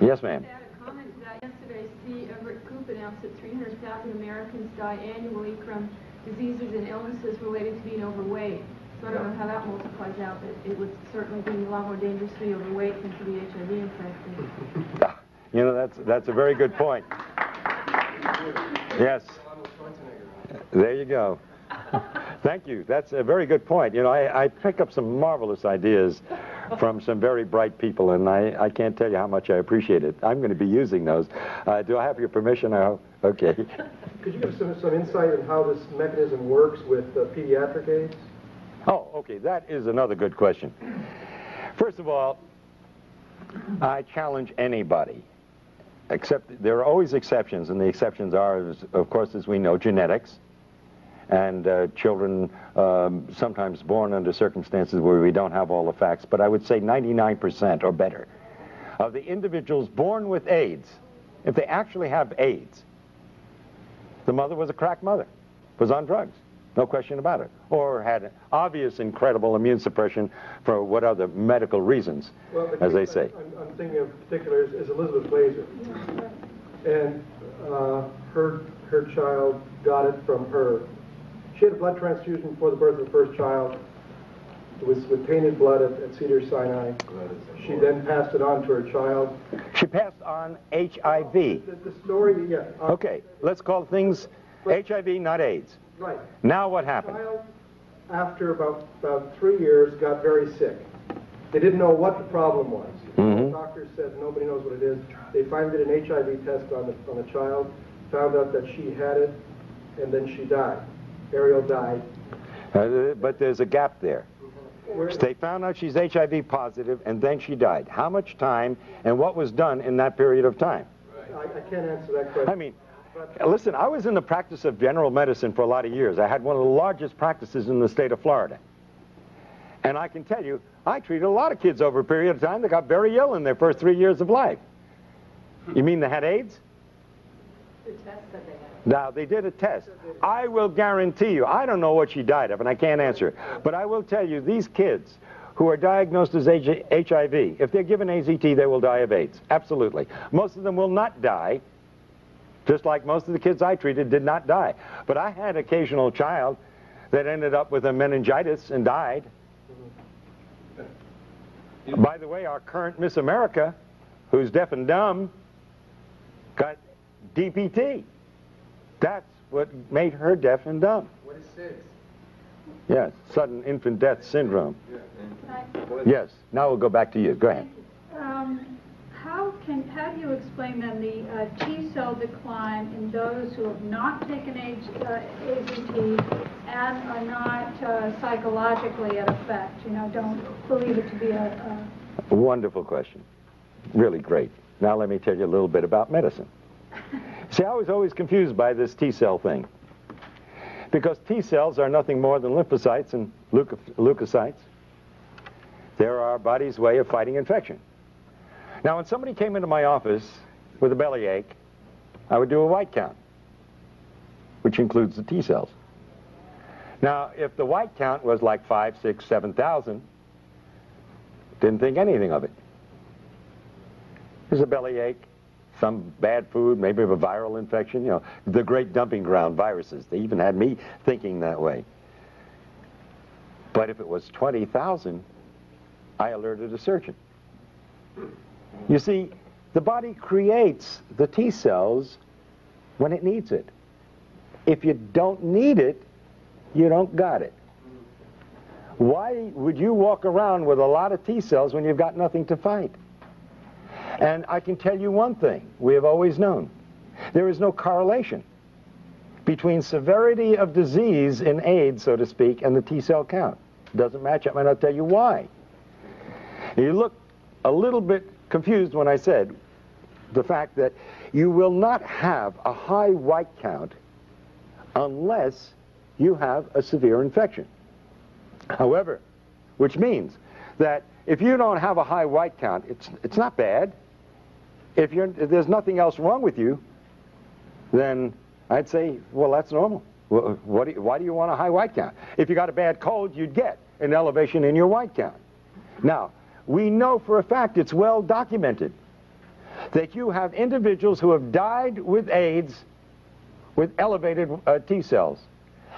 Yes, ma'am. To add a comment to that, yesterday, C. Everett Koop announced that 300,000 Americans die annually from diseases and illnesses related to being overweight. So I don't know how that multiplies out, but it would certainly be a lot more dangerous to be overweight than to be HIV infected. You know, that's a very good point. Yes. There you go. Thank you. That's a very good point. You know, I pick up some marvelous ideas from some very bright people, and I can't tell you how much I appreciate it. I'm going to be using those. Do I have your permission? Okay. Could you give some insight on how this mechanism works with pediatric AIDS? Oh, okay. That is another good question. First of all, I challenge anybody, except there are always exceptions, and the exceptions are, of course, as we know, genetics. And children sometimes born under circumstances where we don't have all the facts, but I would say 99% or better of the individuals born with AIDS, if they actually have AIDS, the mother was a crack mother, was on drugs, no question about it, or had obvious incredible immune suppression for what other medical reasons, as they say. I'm thinking of particular is Elizabeth Glazer, and her child got it from her. She had a blood transfusion before the birth of the first child. It was with tainted blood at Cedars-Sinai. She then passed it on to her child. She passed on HIV. The story, yeah. Okay, let's call things HIV, not AIDS. Right. Now what happened? The child, after about 3 years, got very sick. They didn't know what the problem was. The doctor said nobody knows what it is. They finally did an HIV test on the child, found out that she had it, and then she died. Ariel died. But there's a gap there. They found out she's HIV positive, and then she died. How much time, and what was done in that period of time? I can't answer that question. I mean, listen, I was in the practice of general medicine for a lot of years. I had one of the largest practices in the state of Florida. And I can tell you, I treated a lot of kids over a period of time that got very ill in their first 3 years of life. You mean they had AIDS? The test that they had. Now, they did a test. I will guarantee you, I don't know what she died of, and I can't answer, but I will tell you, these kids who are diagnosed as HIV, if they're given AZT, they will die of AIDS. Absolutely. Most of them will not die, just like most of the kids I treated did not die. But I had an occasional child that ended up with a meningitis and died. By the way, our current Miss America, who's deaf and dumb, got DPT. That's what made her deaf and dumb. What is SIDS? Yes, sudden infant death syndrome. Can Yes, now we'll go back to you. Go ahead. how do you explain then the T-cell decline in those who have not taken AZT and are not psychologically at effect, don't believe it to be a... Wonderful question. Really great. Now let me tell you a little bit about medicine. See, I was always confused by this T-cell thing. Because T-cells are nothing more than lymphocytes and leukocytes. They're our body's way of fighting infection. Now, when somebody came into my office with a bellyache, I would do a white count, which includes the T cells. Now, if the white count was like 5, 6, 7,000, didn't think anything of it. There's a bellyache, some bad food, maybe of a viral infection, you know, the great dumping ground viruses. They even had me thinking that way. But if it was 20,000, I alerted a surgeon. You see, the body creates the T cells when it needs it. If you don't need it, you don't got it. Why would you walk around with a lot of T cells when you've got nothing to fight? And I can tell you one thing we have always known. There is no correlation between severity of disease in AIDS, so to speak, and the T cell count. It doesn't match up, and I'll tell you why. You look a little bit confused when I said the fact that you will not have a high white count unless you have a severe infection. However, which means that if you don't have a high white count, it's not bad. If there's nothing else wrong with you, then I'd say, well, that's normal. Why do you want a high white count? If you got a bad cold, you'd get an elevation in your white count. Now, we know for a fact, it's well documented, that you have individuals who have died with AIDS with elevated T cells.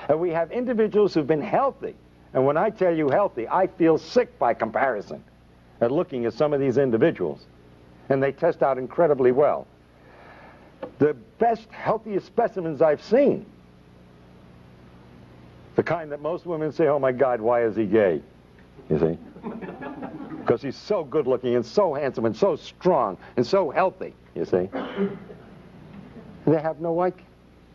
And we have individuals who've been healthy. And when I tell you healthy, I feel sick by comparison at looking at some of these individuals. And they test out incredibly well. The best, healthiest specimens I've seen, the kind that most women say, oh my God, why is he gay? You see? Because he's so good looking and so handsome and so strong and so healthy, you see? They have no white,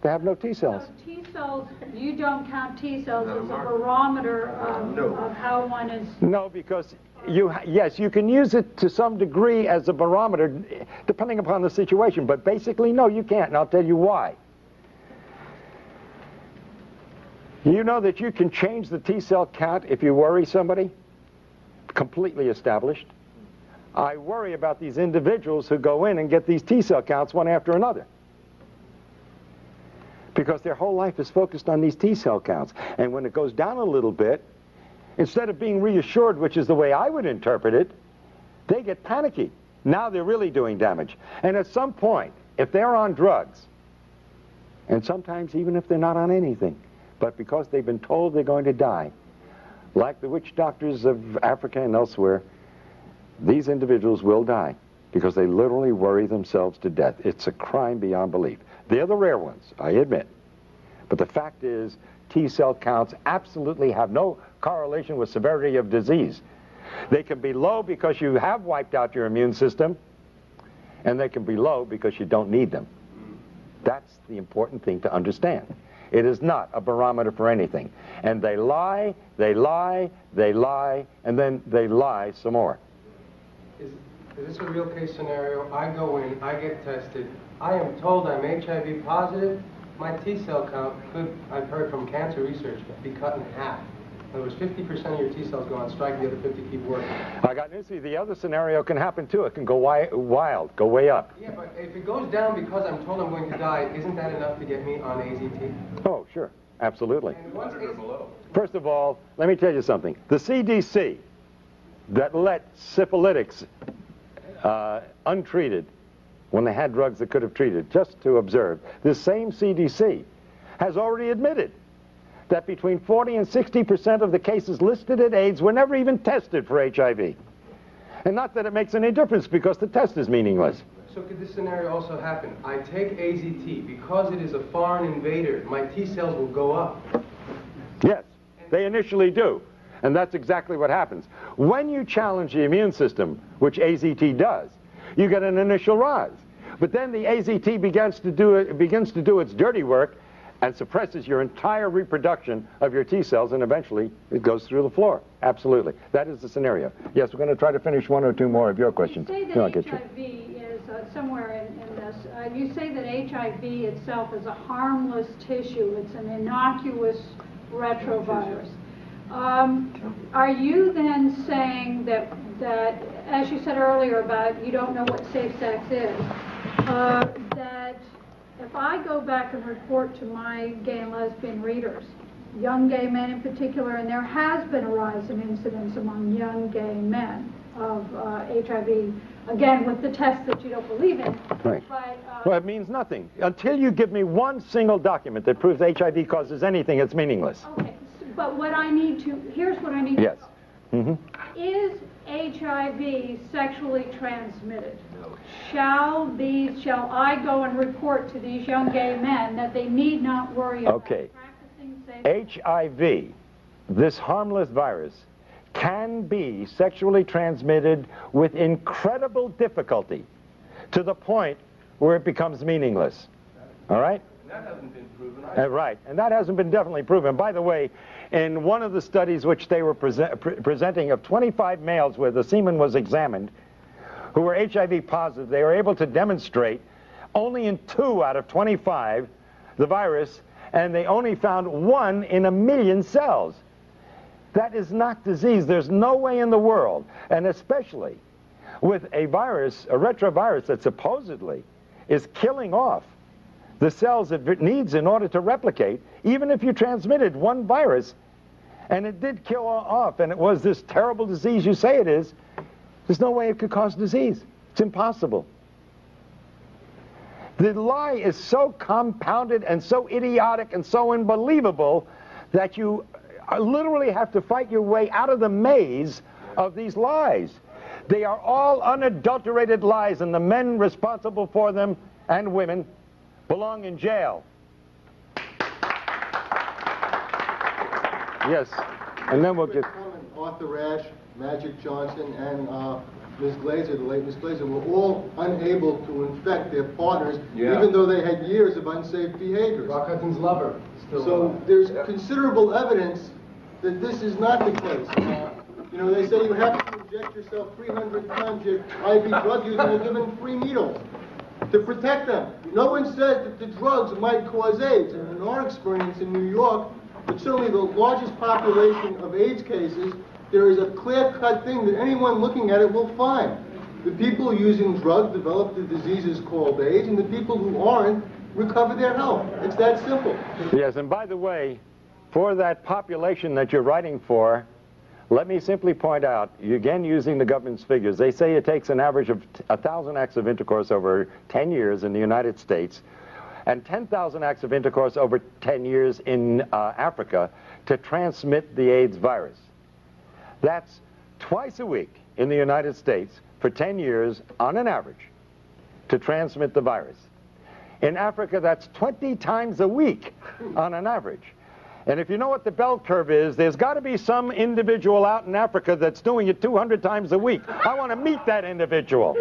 they have no T cells. So T cells, you don't count T cells as a barometer of how one is... No, because yes, you can use it to some degree as a barometer, depending upon the situation, but basically, no, you can't, and I'll tell you why. You know that you can change the T cell count if you worry somebody? Completely established. I worry about these individuals who go in and get these T cell counts one after another, because their whole life is focused on these T cell counts. And when it goes down a little bit, instead of being reassured, which is the way I would interpret it, they get panicky. Now they're really doing damage. And at some point, if they're on drugs, and sometimes even if they're not on anything, but because they've been told they're going to die, like the witch doctors of Africa and elsewhere, these individuals will die because they literally worry themselves to death. It's a crime beyond belief. They're the rare ones, I admit. But the fact is, T cell counts absolutely have no correlation with severity of disease. They can be low because you have wiped out your immune system, and they can be low because you don't need them. That's the important thing to understand. It is not a barometer for anything. And they lie, they lie, they lie, and then they lie some more. Is this a real case scenario? I go in, I get tested, I am told I'm HIV positive. My T cell count could, I've heard from cancer research, be cut in half. In other words, 50% of your T cells go on strike, the other 50 keep working. I got news for you. The other scenario can happen too. It can go wild, go way up. Yeah, but if it goes down because I'm told I'm going to die, isn't that enough to get me on AZT? Oh, sure. Absolutely. And once First of all, let me tell you something. The CDC that let syphilitics untreated when they had drugs that could have treated, just to observe, this same CDC has already admitted that between 40 and 60% of the cases listed at AIDS were never even tested for HIV. And not that it makes any difference, because the test is meaningless. So could this scenario also happen? I take AZT, because it is a foreign invader, my T cells will go up. Yes, they initially do. And that's exactly what happens. When you challenge the immune system, which AZT does, you get an initial rise. But then the AZT begins to do its dirty work and suppresses your entire reproduction of your T cells, and eventually it goes through the floor. Absolutely. That is the scenario. Yes, we're going to try to finish one or two more of your questions. You say that HIV is somewhere in this. You say that HIV itself is a harmless tissue. It's an innocuous retrovirus. Are you then saying that as you said earlier about you don't know what safe sex is, that if I go back and report to my gay and lesbian readers, young gay men in particular, and there has been a rise in incidence among young gay men of HIV, again, with the tests that you don't believe in. Right. But, Well, it means nothing. Until you give me one single document that proves HIV causes anything, it's meaningless. okay, but what I need to, here's what I need Yes. to know. Mm-hmm. Is HIV sexually transmitted? Shall I go and report to these young gay men that they need not worry about practicing safe? HIV, this harmless virus, can be sexually transmitted with incredible difficulty to the point where it becomes meaningless. All right? That hasn't been proven either. Right, and that hasn't been definitely proven. By the way, in one of the studies which they were presenting of 25 males where the semen was examined, who were HIV positive, they were able to demonstrate only in 2 out of 25 the virus, and they only found 1 in 1,000,000 cells. That is not disease. There's no way in the world, and especially with a virus, a retrovirus that supposedly is killing off the cells it needs in order to replicate, even if you transmitted 1 virus, and it did kill off, and it was this terrible disease you say it is, there's no way it could cause disease. It's impossible. The lie is so compounded and so idiotic and so unbelievable that you literally have to fight your way out of the maze of these lies. They are all unadulterated lies, and the men responsible for them, and women, belong in jail. Yes, and then we'll get... Arthur Ashe, Magic Johnson, and Ms. Glazer, the late Ms. Glazer, were all unable to infect their partners, even though they had years of unsafe behaviors. Rock Hudson's lover. So there's considerable evidence that this is not the case. You know, they say you have to inject yourself 300 times your IV drug use and you're given 3 needles to protect them. No one says that the drugs might cause AIDS. And in our experience in New York, but certainly the largest population of AIDS cases, there is a clear-cut thing that anyone looking at it will find. The people using drugs develop the diseases called AIDS, and the people who aren't recover their health. It's that simple. Yes, and by the way, for that population that you're writing for, let me simply point out, again using the government's figures, they say it takes an average of 1,000 acts of intercourse over 10 years in the United States and 10,000 acts of intercourse over 10 years in Africa to transmit the AIDS virus. That's twice a week in the United States for 10 years on an average to transmit the virus. In Africa, that's 20 times a week on an average. And if you know what the bell curve is, there's got to be some individual out in Africa that's doing it 200 times a week. I want to meet that individual.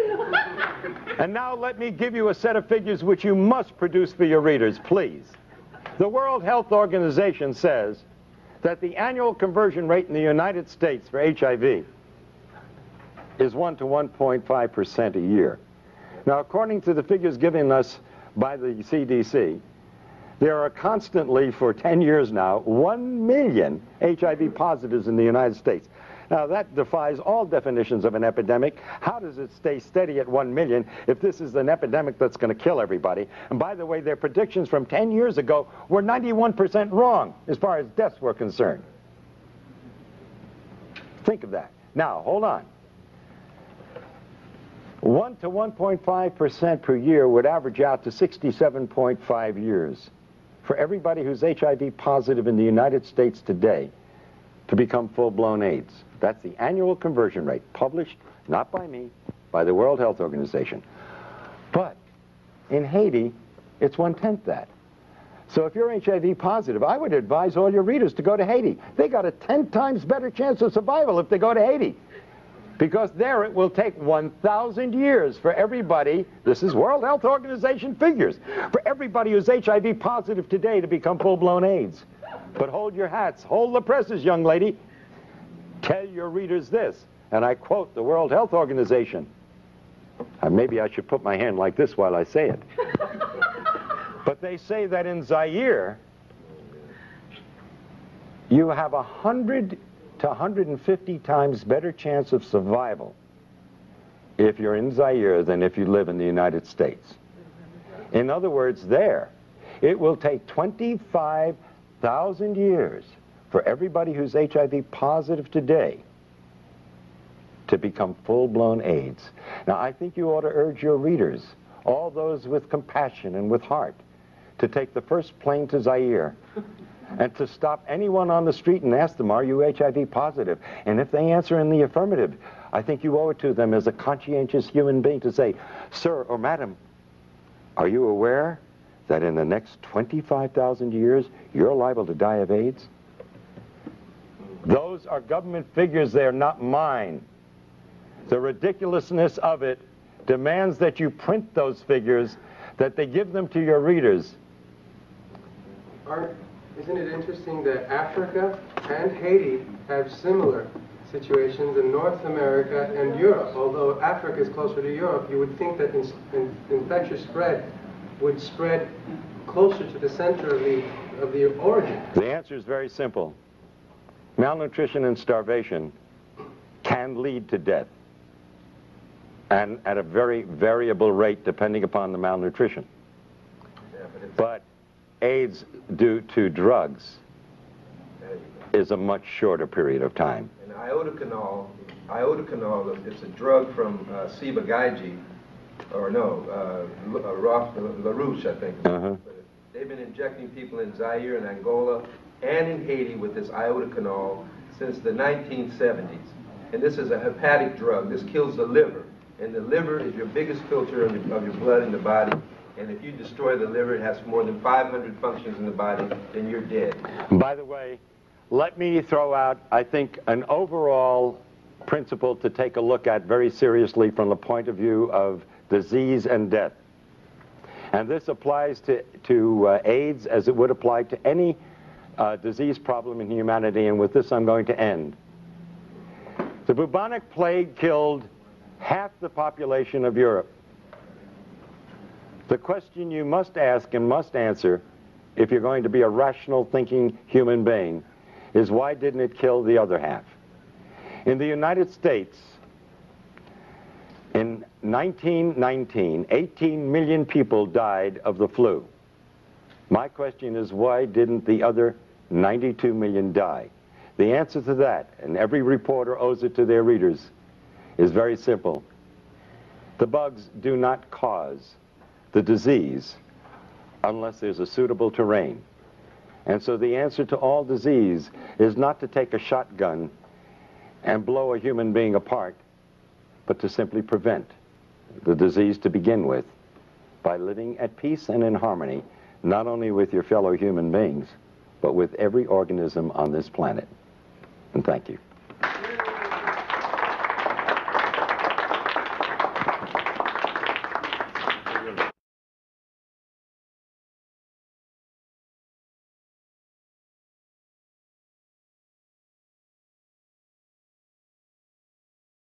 And now let me give you a set of figures which you must produce for your readers, please. The World Health Organization says that the annual conversion rate in the United States for HIV is 1 to 1.5% a year. Now, according to the figures given us by the CDC, there are constantly, for 10 years now, 1 million HIV positives in the United States. Now, that defies all definitions of an epidemic. How does it stay steady at 1 million if this is an epidemic that's going to kill everybody? And by the way, their predictions from 10 years ago were 91% wrong as far as deaths were concerned. Think of that. Now, hold on. 1 to 1.5% per year would average out to 67.5 years for everybody who's HIV positive in the United States today to become full-blown AIDS. That's the annual conversion rate, published not by me, by the World Health Organization. But in Haiti, it's 1/10 that. So if you're HIV positive, I would advise all your readers to go to Haiti. They got a 10 times better chance of survival if they go to Haiti. Because there it will take 1,000 years for everybody, this is World Health Organization figures, for everybody who's HIV positive today to become full-blown AIDS. But hold your hats, hold the presses, young lady. Tell your readers this, and I quote the World Health Organization. Maybe I should put my hand like this while I say it. But they say that in Zaire, you have 100 to 150 times better chance of survival if you're in Zaire than if you live in the United States. In other words, there, it will take 25,000 years for everybody who's HIV positive today to become full-blown AIDS. Now, I think you ought to urge your readers, all those with compassion and with heart, to take the first plane to Zaire and to stop anyone on the street and ask them, are you HIV positive? And if they answer in the affirmative, I think you owe it to them as a conscientious human being to say, sir or madam, are you aware that in the next 25,000 years, you're liable to die of AIDS? Those are government figures, they're not mine. The ridiculousness of it demands that you print those figures, that they give them to your readers. Isn't it interesting that Africa and Haiti have similar situations in North America and Europe? Although Africa is closer to Europe, you would think that infectious spread would spread closer to the center of the origin. The answer is very simple. Malnutrition and starvation can lead to death, and at a very variable rate depending upon the malnutrition. But AIDS due to drugs is a much shorter period of time. And iodocanol, it's a drug from Ciba-Geigy, or no, LaRouche, I think. They've been injecting people in Zaire and Angola and in Haiti with this iodocanol since the 1970s. And this is a hepatic drug. This kills the liver. And the liver is your biggest filter of your blood in the body. And if you destroy the liver, it has more than 500 functions in the body, then you're dead. By the way, let me throw out, I think, an overall principle to take a look at very seriously from the point of view of disease and death. And this applies to AIDS as it would apply to any disease problem in humanity, and with this I'm going to end. The bubonic plague killed half the population of Europe. The question you must ask and must answer, if you're going to be a rational thinking human being, is why didn't it kill the other half? In the United States, in 1919, 18 million people died of the flu. My question is, why didn't the other 92 million die? The answer to that, and every reporter owes it to their readers, is very simple. The bugs do not cause the disease unless there's a suitable terrain. And so the answer to all disease is not to take a shotgun and blow a human being apart, but to simply prevent the disease to begin with by living at peace and in harmony, not only with your fellow human beings, but with every organism on this planet. And thank you.